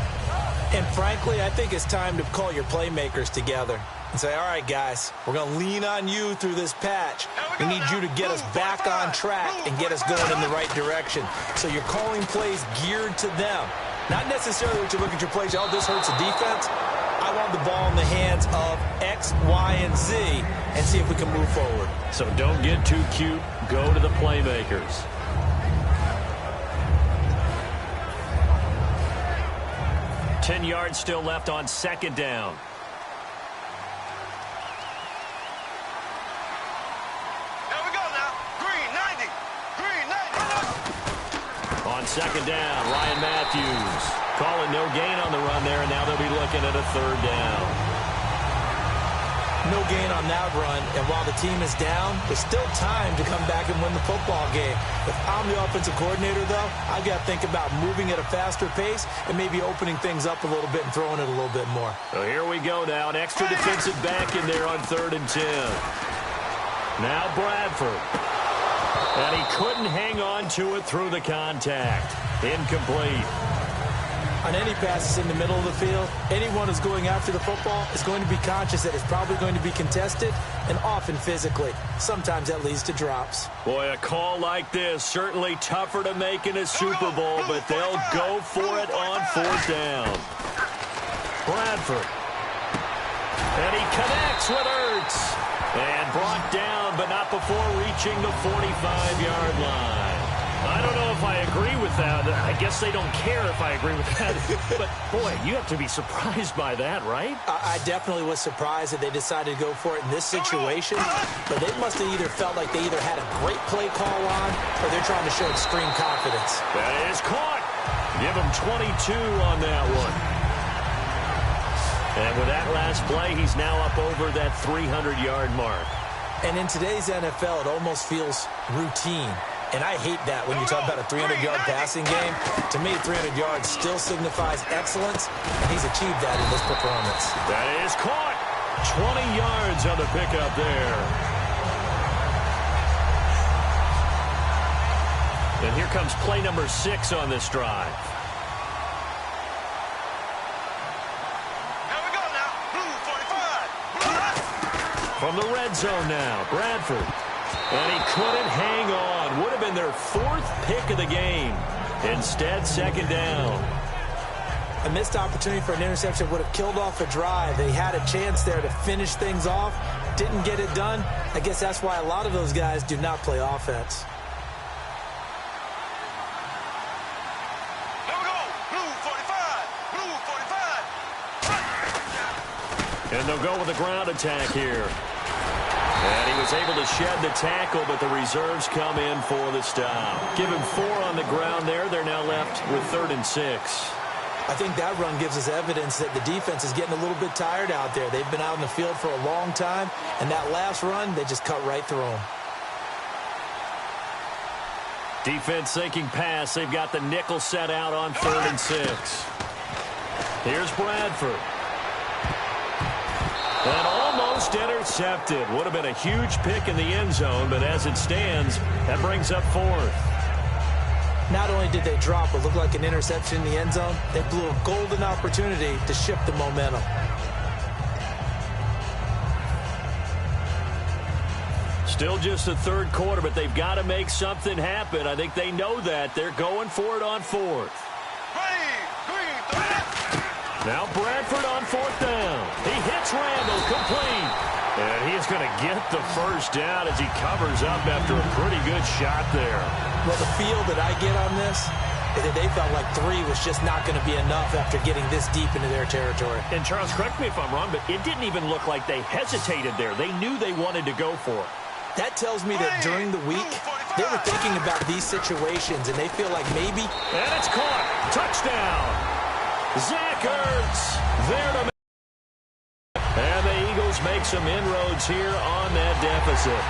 And frankly, I think it's time to call your playmakers together and say, all right, guys, we're going to lean on you through this patch. We need you to get us back on track and get us going in the right direction. So you're calling plays geared to them. Not necessarily what you look at your plays, oh, this hurts the defense. I want the ball in the hands of X, Y, and Z and see if we can move forward. So don't get too cute. Go to the playmakers. Ten yards still left on second down. On second down, Ryan Matthews calling no gain on the run there, and now they'll be looking at a third down. No gain on that run, and while the team is down, there's still time to come back and win the football game. If I'm the offensive coordinator, though, I've got to think about moving at a faster pace and maybe opening things up a little bit and throwing it a little bit more. So here we go now, an extra defensive back in there on 3rd and 10. Now Bradford. And he couldn't hang on to it through the contact. Incomplete. On any passes in the middle of the field, anyone who's going after the football is going to be conscious that it's probably going to be contested and often physically. Sometimes that leads to drops. Boy, a call like this, certainly tougher to make in a Super Bowl, but they'll go for it on 4th down. Bradford. And he connects with Ertz. And brought down, but not before reaching the 45-yard line. I don't know if I agree with that. I guess they don't care if I agree with that. But, boy, you have to be surprised by that, right? I definitely was surprised that they decided to go for it in this situation. But they must have either felt like they either had a great play call on or they're trying to show extreme confidence. That is caught. Give him 22 on that one. And with that last play, he's now up over that 300-yard mark. And in today's NFL, it almost feels routine. And I hate that when you talk about a 300-yard passing game. To me, 300 yards still signifies excellence, and he's achieved that in this performance. That is caught. 20 yards on the pickup there. And here comes play number 6 on this drive. Here we go now. Blue 45. From the red zone now, Bradford. And he couldn't hang on. Would have been their 4th pick of the game. Instead, second down. A missed opportunity for an interception would have killed off a drive. They had a chance there to finish things off. Didn't get it done. I guess that's why a lot of those guys do not play offense. Here we go. Blue 45. Blue 45. And they'll go with a ground attack here. And he was able to shed the tackle, but the reserves come in for the stop. Give him 4 on the ground there. They're now left with 3rd and 6. I think that run gives us evidence that the defense is getting a little bit tired out there. They've been out in the field for a long time, and that last run, they just cut right through them. Defense thinking pass. They've got the nickel set out on 3rd and 6. Here's Bradford. And almost intercepted. Would have been a huge pick in the end zone, but as it stands, that brings up 4th. Not only did they drop what looked like an interception in the end zone, they blew a golden opportunity to shift the momentum. Still just the 3rd quarter, but they've got to make something happen. I think they know that. They're going for it on 4th. Now Bradford on 4th down. He hits Randall, complete. And he is going to get the first down as he covers up after a pretty good shot there. Well, the feel that I get on this is that they felt like 3 was just not going to be enough after getting this deep into their territory. And Charles, correct me if I'm wrong, but it didn't even look like they hesitated there. They knew they wanted to go for it. That tells me that during the week, they were thinking about these situations, and they feel like maybe... And it's caught. Touchdown. Zach Ertz there to make. And the Eagles make some inroads here on that deficit.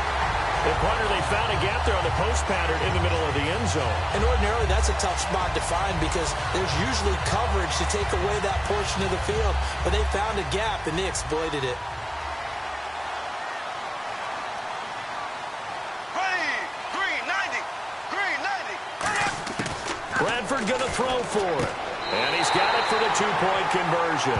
And partner, they found a gap there on the post pattern in the middle of the end zone. And ordinarily, that's a tough spot to find because there's usually coverage to take away that portion of the field. But they found a gap, and they exploited it. Bradford going to throw for it. And he's got it for the 2-point conversion.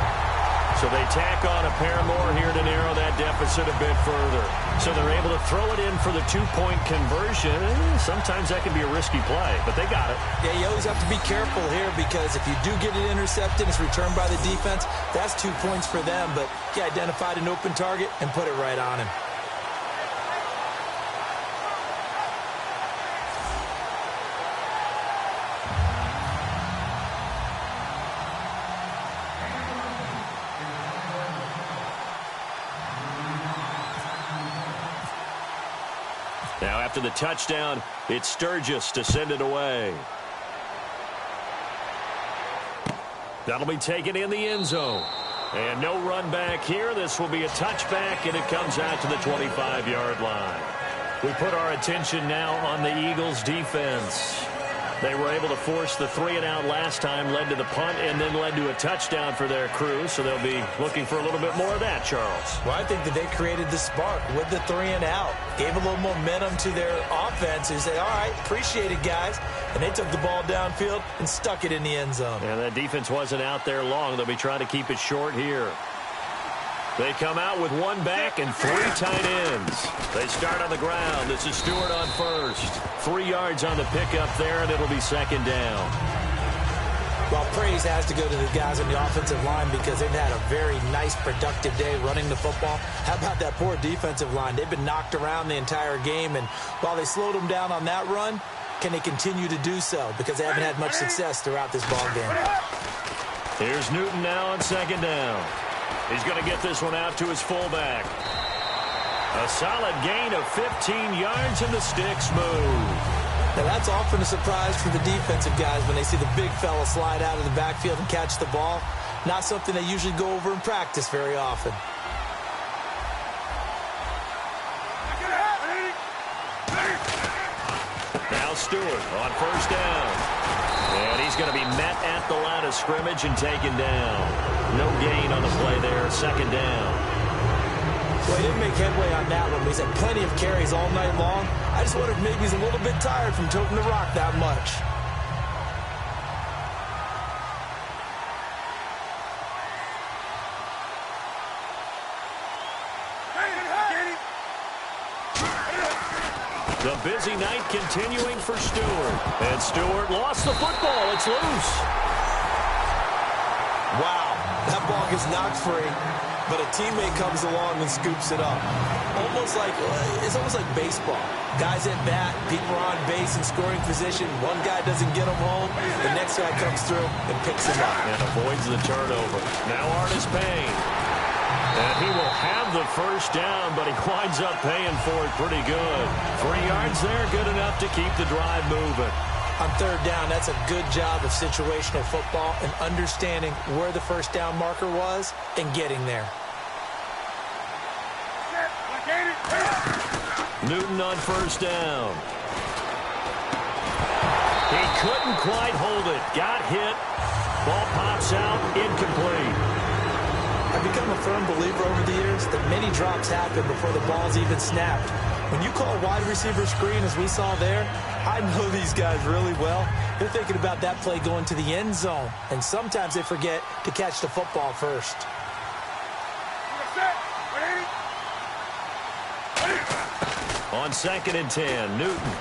So they tack on a pair more here to narrow that deficit a bit further. So they're able to throw it in for the 2-point conversion. Sometimes that can be a risky play, but they got it. Yeah, you always have to be careful here because if you do get it intercepted, it's returned by the defense. That's 2 points for them, but he identified an open target and put it right on him. Now after the touchdown, it's Sturgis to send it away. That'll be taken in the end zone. And no run back here. This will be a touchback, and it comes out to the 25-yard line. We put our attention now on the Eagles' defense. They were able to force the 3-and-out last time, led to the punt, and then led to a touchdown for their crew. So they'll be looking for a little bit more of that, Charles. Well, I think that they created the spark with the 3-and-out. Gave a little momentum to their offense. They said, all right, appreciate it, guys. And they took the ball downfield and stuck it in the end zone. And that defense wasn't out there long. They'll be trying to keep it short here. They come out with 1 back and 3 tight ends. They start on the ground. This is Stewart on first. 3 yards on the pickup there, and it'll be second down. Well, praise has to go to the guys on the offensive line because they've had a very nice, productive day running the football. How about that poor defensive line? They've been knocked around the entire game, and while they slowed them down on that run, can they continue to do so? Because they haven't had much success throughout this ball game. Here's Newton now on second down. He's going to get this one out to his fullback. A solid gain of 15 yards, and the sticks move. Now, that's often a surprise for the defensive guys when they see the big fella slide out of the backfield and catch the ball. Not something they usually go over in practice very often. Now Stewart on first down. And he's going to be met at the line of scrimmage and taken down. No gain on the play there, second down. Well, he didn't make headway on that one, but he's had plenty of carries all night long. I just wonder if maybe he's a little bit tired from toting the rock that much. The busy night continuing for Stewart. And Stewart lost the football. It's loose. Wow, that ball gets knocked free, but a teammate comes along and scoops it up. It's almost like baseball. Guys at bat, people are on base in scoring position. One guy doesn't get him home. The next guy comes through and picks him up. And avoids the turnover. Now Artis Payne. And he will have the first down, but he winds up paying for it pretty good. 3 yards there, good enough to keep the drive moving. On third down, that's a good job of situational football and understanding where the first down marker was and getting there. Newton on first down. He couldn't quite hold it. Got hit. Ball pops out, incomplete. I've become a firm believer over the years that many drops happen before the ball's even snapped. When you call wide receiver screen, as we saw there, I know these guys really well. They're thinking about that play going to the end zone, and sometimes they forget to catch the football first. On 2nd and 10, Newton.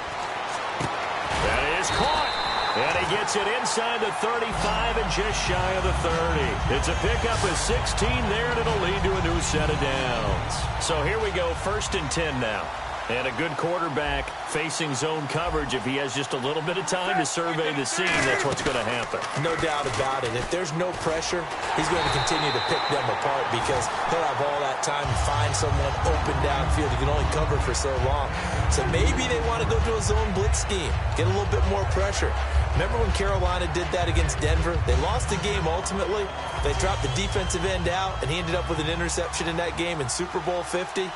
That is caught. And he gets it inside the 35 and just shy of the 30. It's a pickup of 16 there, and it'll lead to a new set of downs. So here we go, 1st and 10 now. And a good quarterback facing zone coverage. If he has just a little bit of time to survey the scene, that's what's going to happen. No doubt about it. If there's no pressure, he's going to continue to pick them apart because he'll have all that time to find someone open downfield. He can only cover for so long. So maybe they want to go to a zone blitz scheme, get a little bit more pressure. Remember when Carolina did that against Denver? They lost the game ultimately. They dropped the defensive end out, and he ended up with an interception in that game in Super Bowl 50.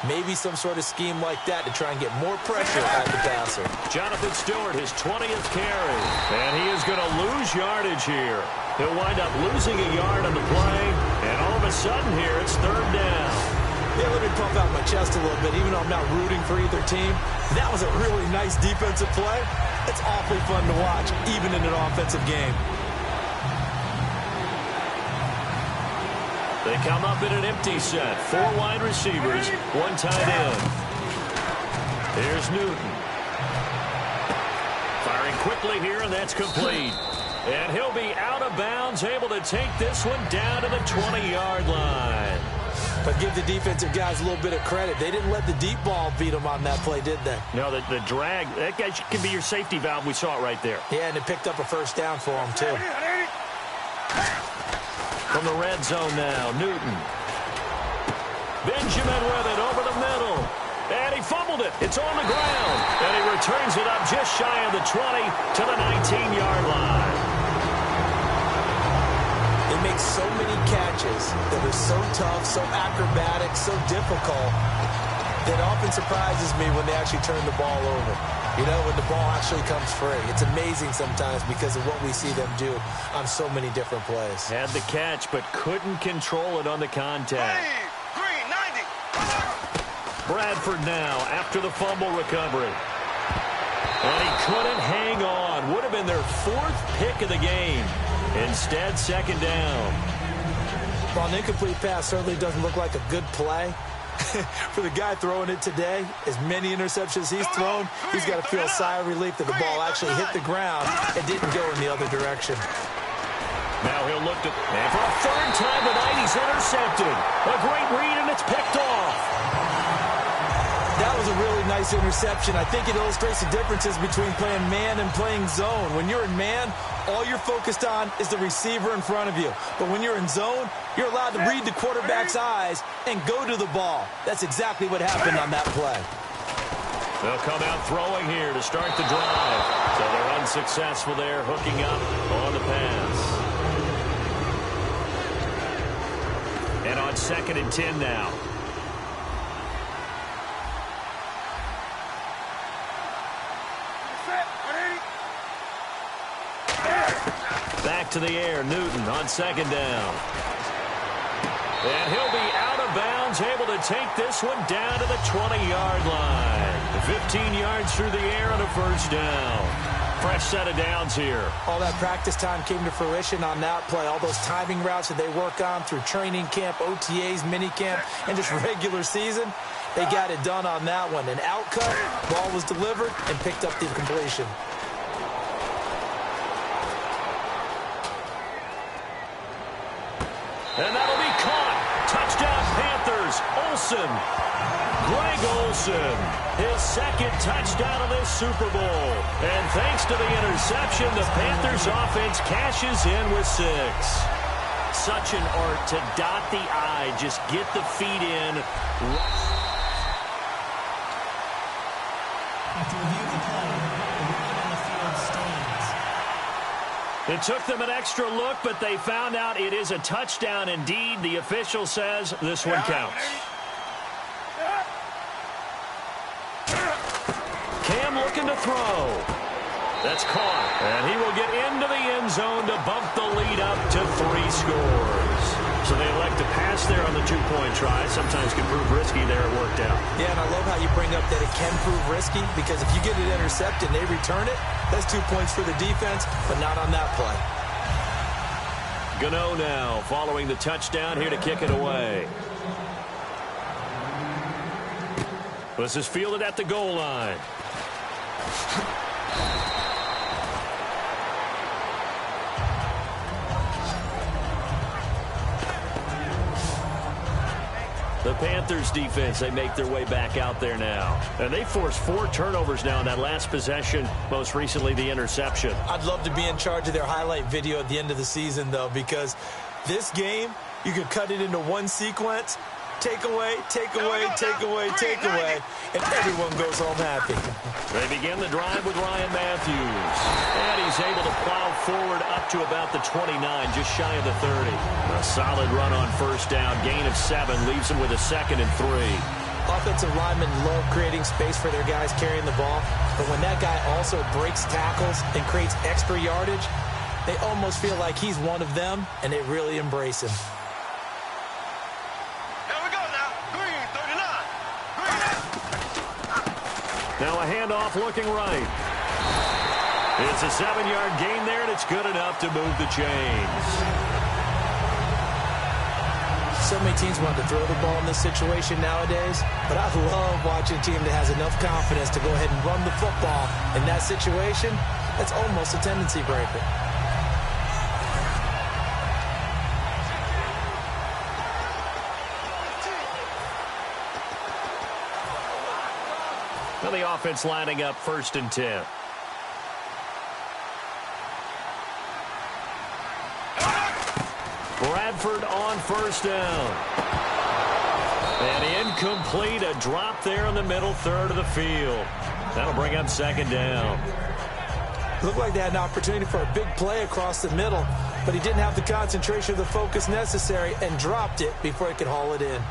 Maybe some sort of scheme like that to try and get more pressure at the passer. Jonathan Stewart, his 20th carry. And he is going to lose yardage here. He'll wind up losing a yard on the play. And all of a sudden here, it's third down. Yeah, let me pump out my chest a little bit, even though I'm not rooting for either team. That was a really nice defensive play. It's awfully fun to watch, even in an offensive game. They come up in an empty set. 4 wide receivers, 1 tight end. Here's Newton. Firing quickly here, and that's complete. And he'll be out of bounds, able to take this one down to the 20-yard line. But give the defensive guys a little bit of credit. They didn't let the deep ball beat them on that play, did they? No, the drag, that guy can be your safety valve. We saw it right there. Yeah, and it picked up a first down for him, too. From the red zone now, Newton. Benjamin with it over the middle. And he fumbled it. It's on the ground. And he returns it up just shy of the 20 to the 19-yard line. They make so many catches that are so tough, so acrobatic, so difficult, that often surprises me when they actually turn the ball over. You know, when the ball actually comes free. It's amazing sometimes because of what we see them do on so many different plays. Had the catch, but couldn't control it on the contact. Green, 90. Bradford now after the fumble recovery. And he couldn't hang on. Would have been their 4th pick of the game. Instead, second down. Well, an incomplete pass certainly doesn't look like a good play. For the guy throwing it today, as many interceptions he's thrown, he's got to feel a sigh of relief that the ball actually hit the ground and didn't go in the other direction. Now he'll look to, and for a 3rd time tonight, he's intercepted. A great read, and it's picked off. That was a really nice interception. I think it illustrates the differences between playing man and playing zone. When you're in man, all you're focused on is the receiver in front of you. But when you're in zone, you're allowed to read the quarterback's eyes and go to the ball. That's exactly what happened on that play. They'll come out throwing here to start the drive. So they're unsuccessful there, hooking up on the pass. And on 2nd and 10 now. Back to the air, Newton on 2nd down. And he'll be out of bounds, able to take this one down to the 20-yard line. 15 yards through the air and a first down. Fresh set of downs here. All that practice time came to fruition on that play. All those timing routes that they work on through training camp, OTAs, minicamp, and just regular season, they got it done on that one. An outcut, ball was delivered, and picked up the completion. And that'll be caught. Touchdown Panthers. Olsen. Greg Olsen. His 2nd touchdown of this Super Bowl. And thanks to the interception, the Panthers offense cashes in with 6. Such an art to dot the I. Just get the feet in. After review of the play, the ruling on the field stands. It took them an extra look, but they found out it is a touchdown indeed. The official says this one counts. Cam looking to throw. That's caught. And he will get into the end zone to bump the lead up to 3 scores. So they elect to pass there on the 2-point try. Sometimes can prove risky there. It worked out. Yeah, and I love how you bring up that it can prove risky, because if you get it intercepted and they return it, that's 2 points for the defense, but not on that play. Gano now following the touchdown here to kick it away. This is fielded at the goal line. The Panthers defense, they make their way back out there now. And they forced 4 turnovers now in that last possession, most recently the interception. I'd love to be in charge of their highlight video at the end of the season, though, because this game, you could cut it into one sequence, take away, take away, take away, take away, and everyone goes home happy. They begin the drive with Ryan Matthews. And he's able to plow forward up to about the 29, just shy of the 30. A solid run on first down, gain of 7, leaves him with a 2nd and 3. Offensive linemen love creating space for their guys carrying the ball, but when that guy also breaks tackles and creates extra yardage, they almost feel like he's one of them, and they really embrace him. Now a handoff looking right. It's a 7-yard gain there, and it's good enough to move the chains. So many teams want to throw the ball in this situation nowadays, but I love watching a team that has enough confidence to go ahead and run the football. In that situation, that's almost a tendency breaker. Now the offense lining up 1st and 10. Bradford on first down. And incomplete, a drop there in the middle third of the field. That'll bring up 2nd down. Looked like they had an opportunity for a big play across the middle, but he didn't have the concentration or the focus necessary and dropped it before he could haul it in.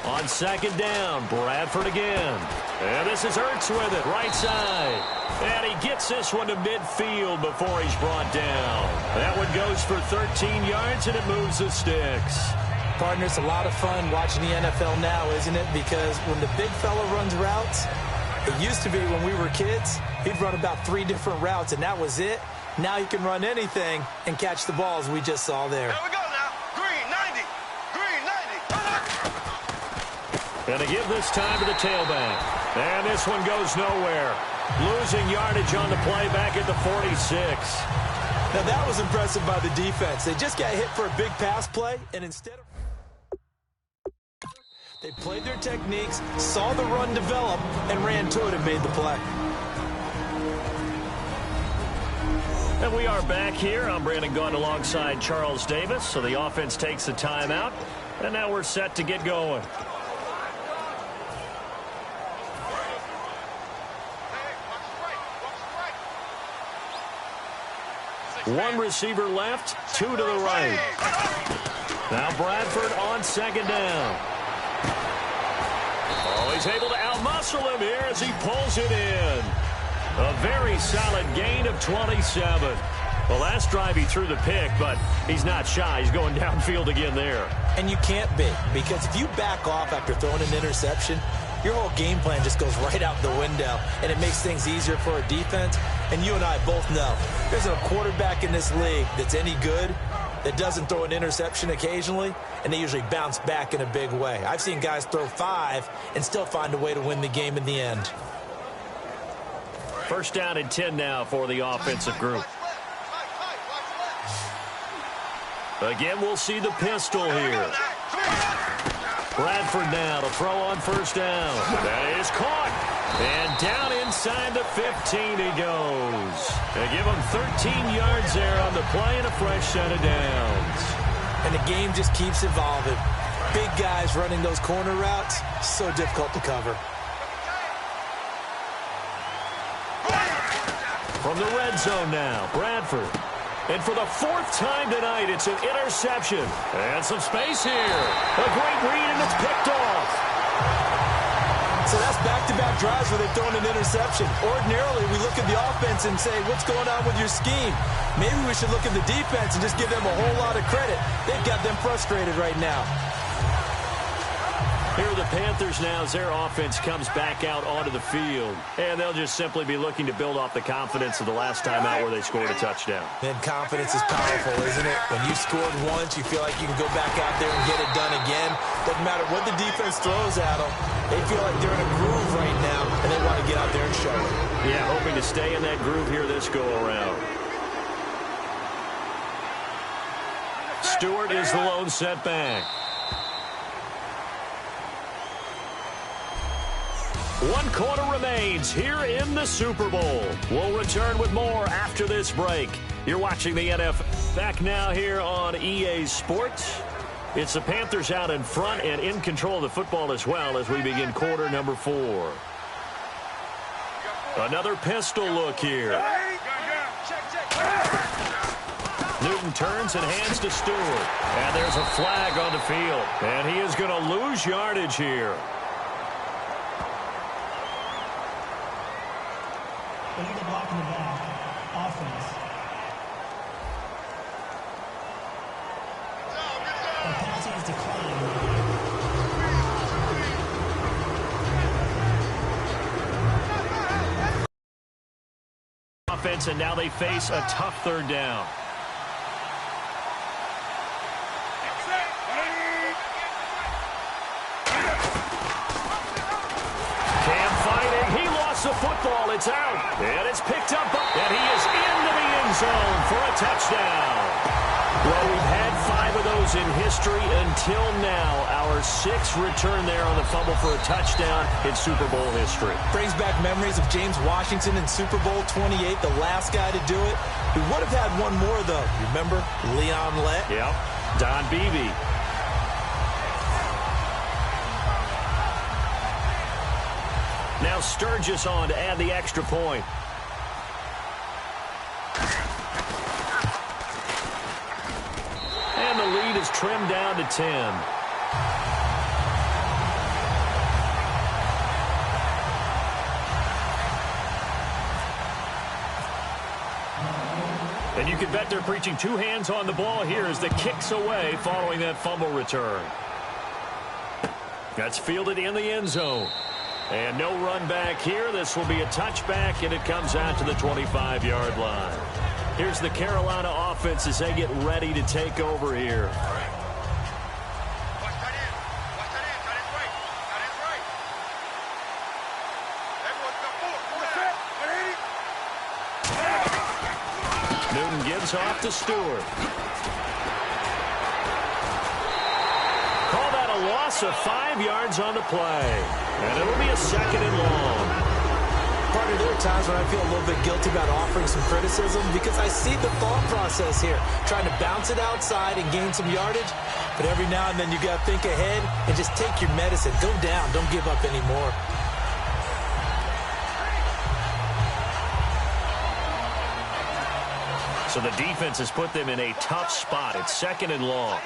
On 2nd down, Bradford again. And this is Ertz with it, right side. And he gets this one to midfield before he's brought down. That one goes for 13 yards, and it moves the sticks. Partner, it's a lot of fun watching the NFL now, isn't it? Because when the big fella runs routes, it used to be when we were kids, he'd run about 3 different routes, and that was it. Now he can run anything and catch the balls we just saw there. Here we go now. Green 90. Green 90. And to give this time to the tailback. And this one goes nowhere. Losing yardage on the play back at the 46. Now that was impressive by the defense. They just got hit for a big pass play, and instead of... They played their techniques, saw the run develop, and ran to it and made the play. And we are back here. I'm Brandon Gaudin alongside Charles Davis. So the offense takes the timeout, and now we're set to get going. One receiver left, two to the right. Now Bradford on second down. Oh, he's able to outmuscle him here as he pulls it in. A very solid gain of 27. The last drive he threw the pick, but he's not shy. He's going downfield again there. And you can't be, because if you back off after throwing an interception, your whole game plan just goes right out the window, and it makes things easier for a defense. And you and I both know there's a quarterback in this league that's any good that doesn't throw an interception occasionally, and they usually bounce back in a big way. I've seen guys throw 5 and still find a way to win the game in the end. First down and 10 now for the offensive group. Again, we'll see the pistol here. Bradford now to throw on first down. That is caught. And down inside the 15 he goes. They give him 13 yards there on the play and a fresh set of downs. And the game just keeps evolving. Big guys running those corner routes, so difficult to cover. From the red zone now, Bradford. And for the 4th time tonight, it's an interception. And some space here. A great read, and it's picked off. So that's back-to-back drives where they've thrown an interception. Ordinarily, we look at the offense and say, what's going on with your scheme? Maybe we should look at the defense and just give them a whole lot of credit. They've got them frustrated right now. Here are the Panthers now as their offense comes back out onto the field. And they'll just simply be looking to build off the confidence of the last time out where they scored a touchdown. And confidence is powerful, isn't it? When you scored once, you feel like you can go back out there and get it done again. Doesn't matter what the defense throws at them. They feel like they're in a groove right now, and they want to get out there and show it. Yeah, hoping to stay in that groove here this go-around. Stewart is the lone setback. 1 quarter remains here in the Super Bowl. We'll return with more after this break. You're watching the NFL. Back now here on EA Sports. It's the Panthers out in front and in control of the football as well as we begin quarter number 4. Another pistol look here. Newton turns and hands to Stewart. And there's a flag on the field. And he is going to lose yardage here. Illegal block in the back. Offense. The penalty is declined. Offense, and now they face a tough 3rd down. The football, it's out, and it's picked up, and he is into the end zone for a touchdown. Well, we've had 5 of those in history until now. Our 6th return there on the fumble for a touchdown in Super Bowl history. Brings back memories of James Washington in Super Bowl 28, the last guy to do it. We would have had one more, though. Remember Leon Lett? Yeah, Don Beebe. Now Sturgis on to add the extra point. And the lead is trimmed down to 10. And you can bet they're preaching 2 hands on the ball here as the kick's away following that fumble return. That's fielded in the end zone. And no run back here. This will be a touchback, and it comes out to the 25-yard line. Here's the Carolina offense as they get ready to take over here. Newton gives off to Stewart. Call that a loss of 5 yards on the play. And it'll be a 2nd and long. Partner, there are times when I feel a little bit guilty about offering some criticism because I see the thought process here, trying to bounce it outside and gain some yardage. But every now and then you got to think ahead and just take your medicine. Go down. Don't give up anymore. So the defense has put them in a tough spot. It's 2nd and long.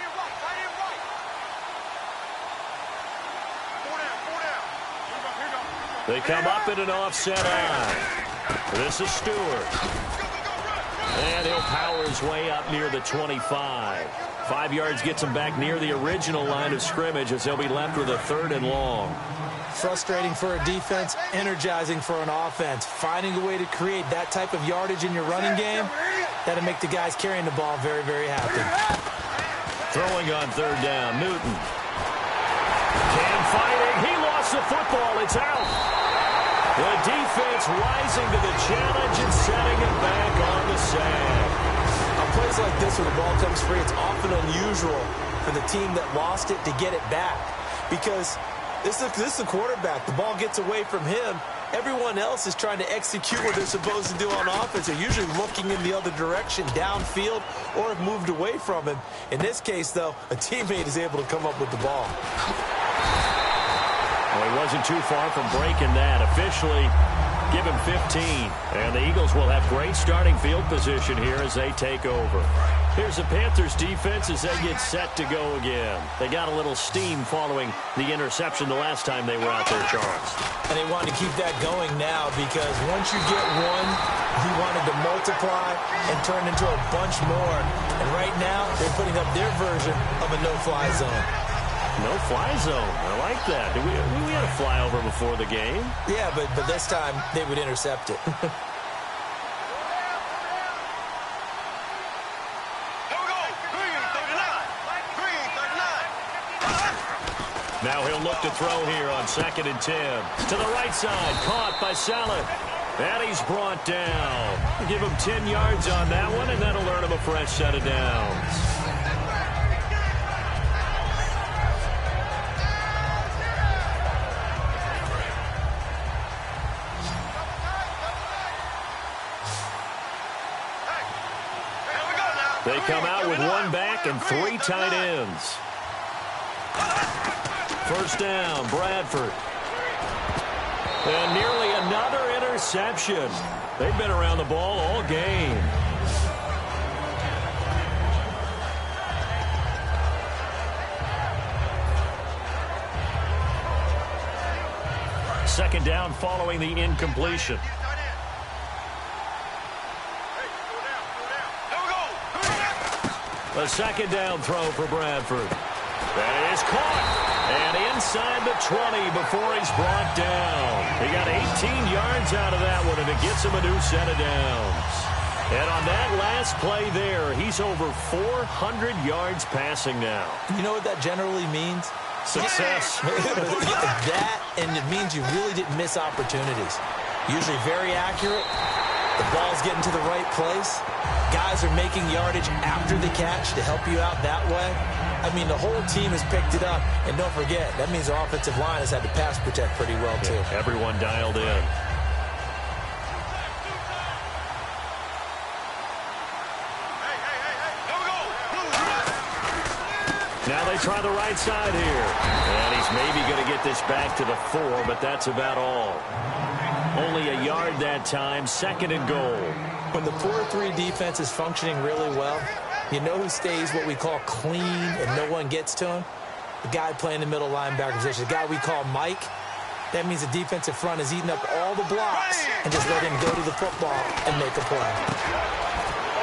They come up in an offset eye. This is Stewart. And he'll power his way up near the 25. 5 yards gets him back near the original line of scrimmage as they'll be left with a 3rd and long. Frustrating for a defense, energizing for an offense. Finding a way to create that type of yardage in your running game, that'll make the guys carrying the ball very, very happy. Throwing on 3rd down, Newton. Cam fighting. He lost the football. It's out. The defense rising to the challenge and setting it back on the sand. On plays like this where the ball comes free, it's often unusual for the team that lost it to get it back. Because this is the quarterback. The ball gets away from him. Everyone else is trying to execute what they're supposed to do on offense. They're usually looking in the other direction, downfield, or have moved away from him. In this case, though, a teammate is able to come up with the ball. Well, he wasn't too far from breaking that. Officially, give him 15. And the Eagles will have great starting field position here as they take over. Here's the Panthers defense as they get set to go again. They got a little steam following the interception the last time they were out there, Charles. And they wanted to keep that going now because once you get one, you wanted to multiply and turn into a bunch more. And right now, they're putting up their version of a no-fly zone. No-fly zone. I like that. We had a flyover before the game. Yeah, but this time they would intercept it. Now he'll look to throw here on 2nd and 10. To the right side, caught by Saleh. And he's brought down. Give him 10 yards on that one, and that'll earn him a fresh set of downs. They come out with 1 back and 3 tight ends. 1st down, Bradford. And nearly another interception. They've been around the ball all game. Second down following the incompletion. A 2nd down throw for Bradford. That is caught. And inside the 20 before he's brought down. He got 18 yards out of that one, and it gets him a new set of downs. And on that last play there, he's over 400 yards passing now. You know what that generally means? Success. That, and it means you really didn't miss opportunities. Usually very accurate. The ball's getting to the right place. Guys are making yardage after the catch to help you out that way. I mean, the whole team has picked it up. And don't forget, that means the offensive line has had to pass protect pretty well, too. Yeah, everyone dialed in. Now they try the right side here. And he's maybe going to get this back to the 4, but that's about all. Only a yard that time, 2nd and goal. When the 4-3 defense is functioning really well, you know who stays what we call clean and no one gets to him? The guy playing the middle linebacker position, the guy we call Mike. That means the defensive front is eating up all the blocks and just let him go to the football and make a play.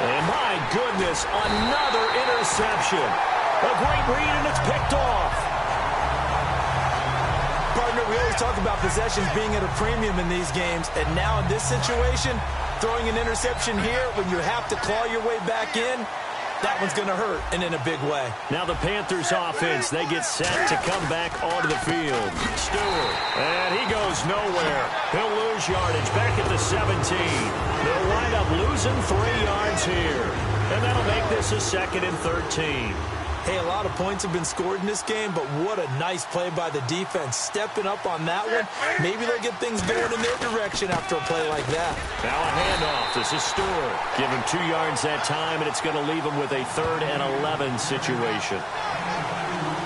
And my goodness, another interception. A great read, and it's picked off. Partner, we always talk about possessions being at a premium in these games, and now in this situation, throwing an interception here when you have to claw your way back in, That one's going to hurt, and in a big way. Now the Panthers offense, they get set to come back onto the field. Stewart, and he goes nowhere. He'll lose yardage back at the 17. They'll wind up losing 3 yards here. And that'll make this a 2nd and 13. Hey, a lot of points have been scored in this game, but what a nice play by the defense. Stepping up on that one, maybe they'll get things going in their direction after a play like that. Now a handoff. This is Stewart. Give him 2 yards that time, and it's going to leave him with a 3rd and 11 situation.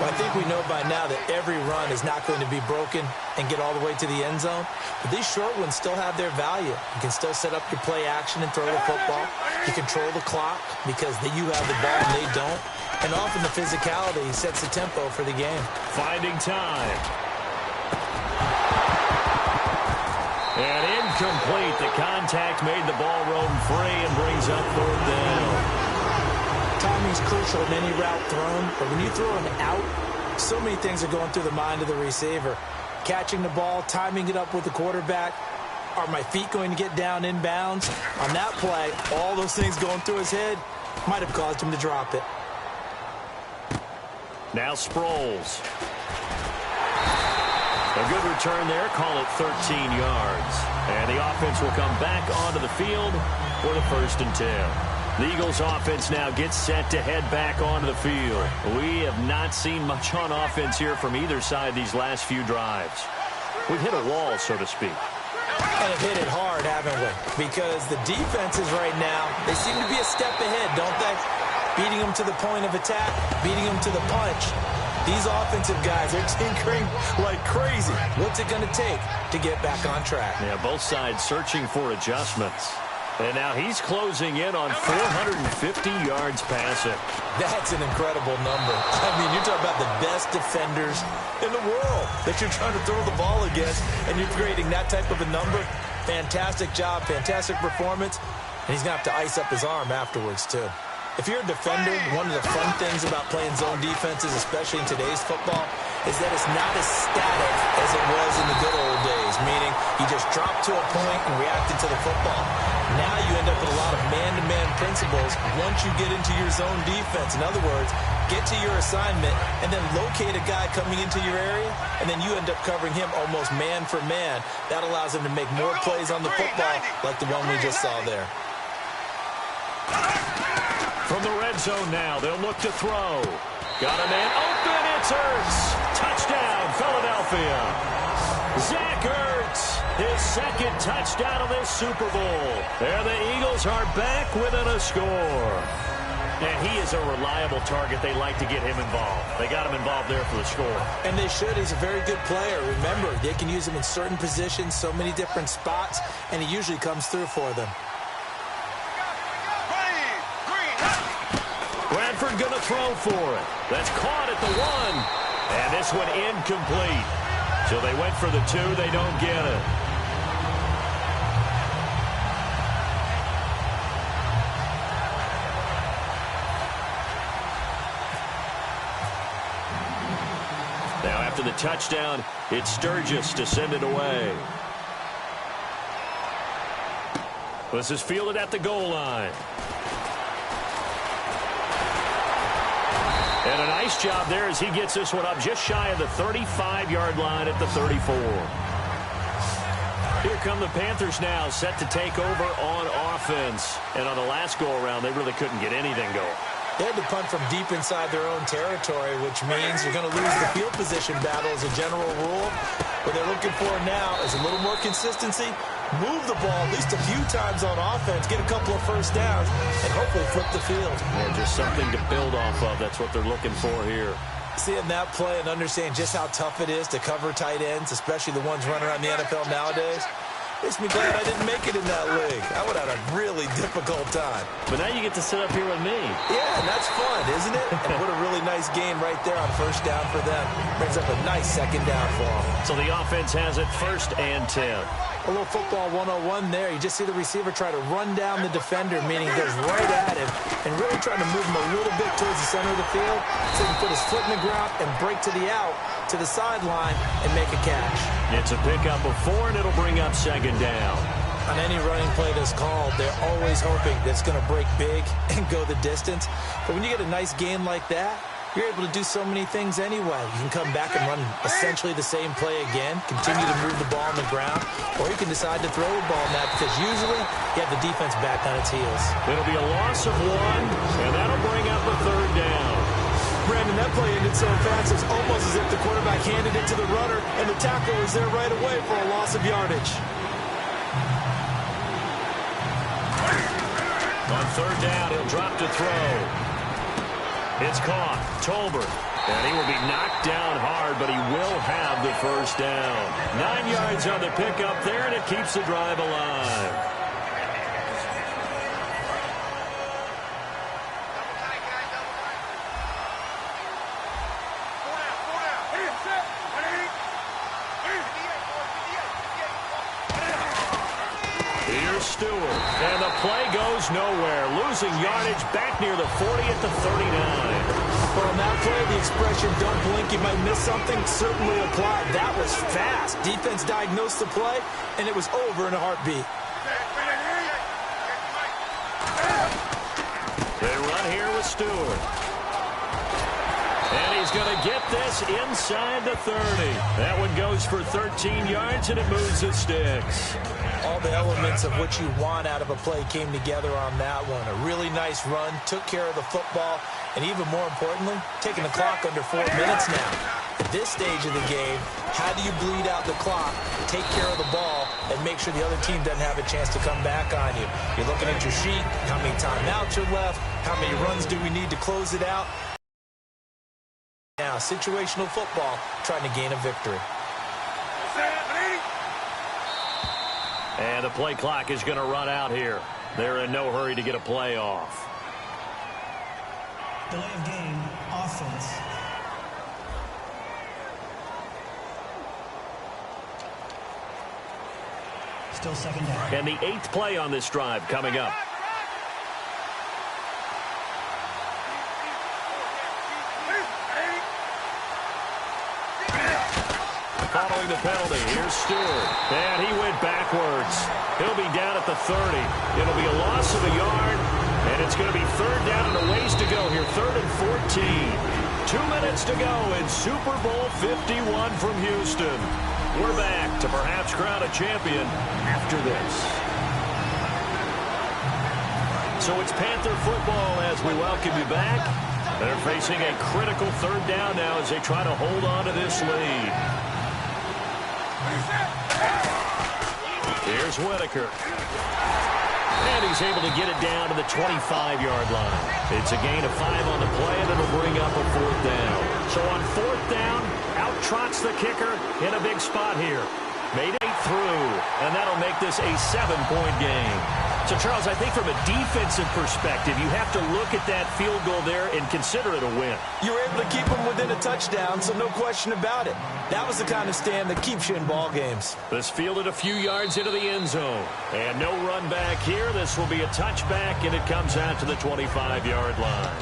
Well, I think we know by now that every run is not going to be broken and get all the way to the end zone. But these short ones still have their value. You can still set up your play action and throw the football. You control the clock because you have the ball and they don't. And often the physicality sets the tempo for the game. Finding time. And incomplete. The contact made the ball roam free and brings up 4th down. Timing's crucial in any route thrown, but when you throw an out, so many things are going through the mind of the receiver. Catching the ball, timing it up with the quarterback. Are my feet going to get down inbounds? On that play, all those things going through his head might have caused him to drop it. Now Sproles. A good return there. Call it 13 yards. And the offense will come back onto the field for the 1st and 10. The Eagles offense now gets set to head back onto the field. We have not seen much on offense here from either side these last few drives. We've hit a wall, so to speak. And have hit it hard, haven't we? Because the defenses right now, they seem to be a step ahead, don't they? Beating them to the point of attack, beating them to the punch. These offensive guys are tinkering like crazy. What's it going to take to get back on track? Yeah, both sides searching for adjustments. And now he's closing in on 450 yards passing. That's an incredible number. I mean, you're talking about the best defenders in the world that you're trying to throw the ball against, and you're creating that type of a number. Fantastic job, fantastic performance, and he's going to have to ice up his arm afterwards, too. If you're a defender, one of the fun things about playing zone defenses, especially in today's football, is that it's not as static as it was in the good old days, meaning you just drop to a point and reacted to the football. Now you end up with a lot of man-to-man principles once you get into your zone defense. In other words, get to your assignment and then locate a guy coming into your area, and then you end up covering him almost man for man. That allows him to make more plays on the football like the one we just saw there. From the red zone now, they'll look to throw. Got a man open, it's Ertz. Touchdown, Philadelphia. Zach Ertz, his 2nd touchdown of this Super Bowl. And the Eagles are back within a score. And he is a reliable target. They like to get him involved. They got him involved there for the score. And they should. He's a very good player. Remember, they can use him in certain positions, so many different spots, and he usually comes through for them. Bradford going to throw for it. That's caught at the 1. And this one incomplete. So they went for the 2. They don't get it. Now after the touchdown, it's Sturgis to send it away. This is fielded at the goal line. And a nice job there as he gets this one up just shy of the 35-yard line at the 34. Here come the Panthers now, set to take over on offense. And on the last go-around, they really couldn't get anything going. They had to punt from deep inside their own territory, which means you're going to lose the field position battle as a general rule. What they're looking for now is a little more consistency, move the ball at least a few times on offense, get a couple of first downs, and hopefully flip the field. Yeah, just something to build off of. That's what they're looking for here. Seeing that play and understand just how tough it is to cover tight ends, especially the ones running around the NFL nowadays, makes me glad I didn't make it in that league. I would have had a really difficult time. But now you get to sit up here with me. Yeah, and that's fun, isn't it? And what a really nice game right there on first down for them. Brings up a nice 2nd down for them. So the offense has it 1st and 10. A little football 101 there. You just see the receiver try to run down the defender, meaning he goes right at him and really trying to move him a little bit towards the center of the field so he can put his foot in the ground and break to the out, to the sideline, and make a catch. It's a pickup of 4, and it'll bring up 2nd down. On any running play that's called, they're always hoping that it's going to break big and go the distance. But when you get a nice game like that, you're able to do so many things anyway. You can come back and run essentially the same play again, continue to move the ball on the ground, or you can decide to throw the ball in that because usually you have the defense back on its heels. It'll be a loss of 1, and that'll bring up a 3rd down. Brandon, that play ended so fast, it's almost as if the quarterback handed it to the runner, and the tackle was there right away for a loss of yardage. On 3rd down, he'll drop to throw. It's caught. Tolbert. And he will be knocked down hard, but he will have the 1st down. 9 yards on the pickup there, and it keeps the drive alive. Here's Stewart, and the play goes nowhere. Losing yardage back near the 40 at the 39. Well, on that play, the expression, don't blink, you might miss something, certainly applied. That was fast. Defense diagnosed the play, and it was over in a heartbeat. They run here with Stewart. And he's going to get this inside the 30. That one goes for 13 yards, and it moves the sticks. All the elements of what you want out of a play came together on that one. A really nice run, took care of the football, and even more importantly, taking the clock under 4 minutes now. At this stage of the game, how do you bleed out the clock, take care of the ball, and make sure the other team doesn't have a chance to come back on you? You're looking at your sheet, how many timeouts are left, how many runs do we need to close it out? Now, situational football, trying to gain a victory. And the play clock is going to run out here. They're in no hurry to get a play off. Delay of game, offense. Still 2nd down. And the 8th play on this drive coming up. Following the penalty, here's Stewart. And he went backwards. He'll be down at the 30. It'll be a loss of a yard, and it's going to be 3rd down and a ways to go here. 3rd and 14. 2 minutes to go in Super Bowl 51 from Houston. We're back to perhaps crown a champion after this. So it's Panther football as we welcome you back. They're facing a critical 3rd down now as they try to hold on to this lead. Here's Whitaker. And he's able to get it down to the 25-yard line. It's a gain of 5 on the play, and it'll bring up a 4th down. So on 4th down, out trots the kicker in a big spot here. Made it through, and that'll make this a 7-point game. So, Charles, I think from a defensive perspective, you have to look at that field goal there and consider it a win. You were able to keep them within a touchdown, so no question about it. That was the kind of stand that keeps you in ball games. This fielded a few yards into the end zone. And no run back here. This will be a touchback, and it comes out to the 25-yard line.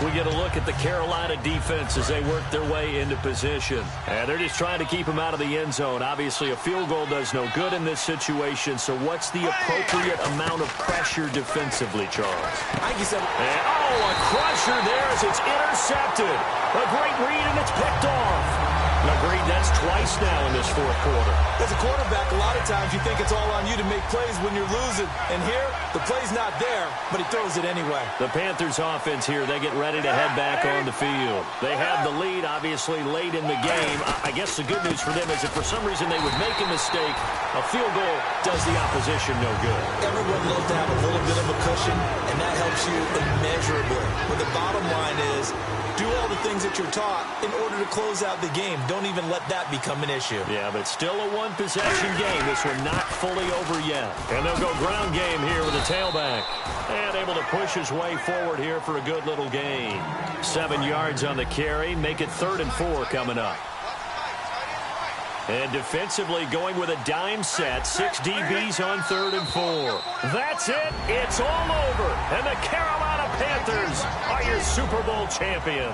We get a look at the Carolina defense as they work their way into position. And they're just trying to keep them out of the end zone. Obviously, a field goal does no good in this situation. So what's the appropriate amount of pressure defensively, Charles? I think he said, a crusher there as it's intercepted. A great read, and it's picked off. Agreed, that's twice now in this 4th quarter. As a quarterback, a lot of times you think it's all on you to make plays when you're losing. And here, the play's not there, but he throws it anyway. The Panthers offense here, they get ready to head back on the field. They have the lead, obviously, late in the game. I guess the good news for them is if for some reason they would make a mistake, a field goal does the opposition no good. Everyone loves to have a little bit of a cushion, and that helps you immeasurably. But the bottom line is, do all the things that you're taught in order to close out the game. Don't even let that become an issue. Yeah, but still a one-possession game. This one not fully over yet. And they'll go ground game here with a tailback. And able to push his way forward here for a good little gain. 7 yards on the carry. Make it 3rd and 4 coming up. And defensively going with a dime set. 6 DBs on 3rd and 4. That's it. It's all over. And the Carolina Panthers are your Super Bowl champions.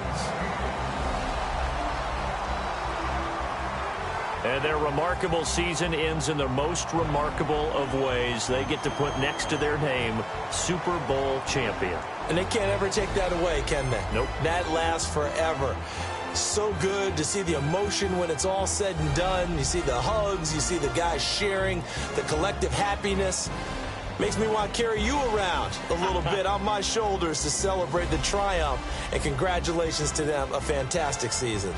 And their remarkable season ends in the most remarkable of ways. They get to put next to their name, Super Bowl champion. And they can't ever take that away, can they? Nope. That lasts forever. So good to see the emotion when it's all said and done. You see the hugs, you see the guys sharing, the collective happiness. Makes me want to carry you around a little bit on my shoulders to celebrate the triumph. And congratulations to them, a fantastic season.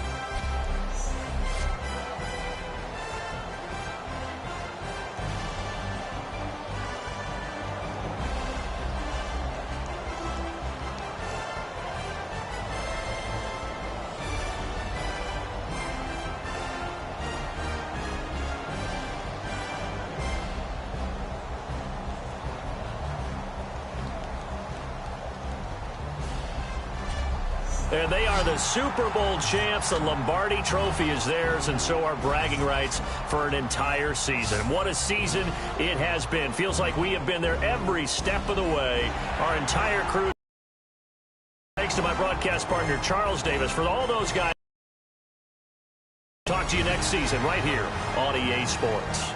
And they are the Super Bowl champs. The Lombardi Trophy is theirs, and so are bragging rights for an entire season. What a season it has been. Feels like we have been there every step of the way. Our entire crew. Thanks to my broadcast partner, Charles Davis, for all those guys. Talk to you next season right here on EA Sports.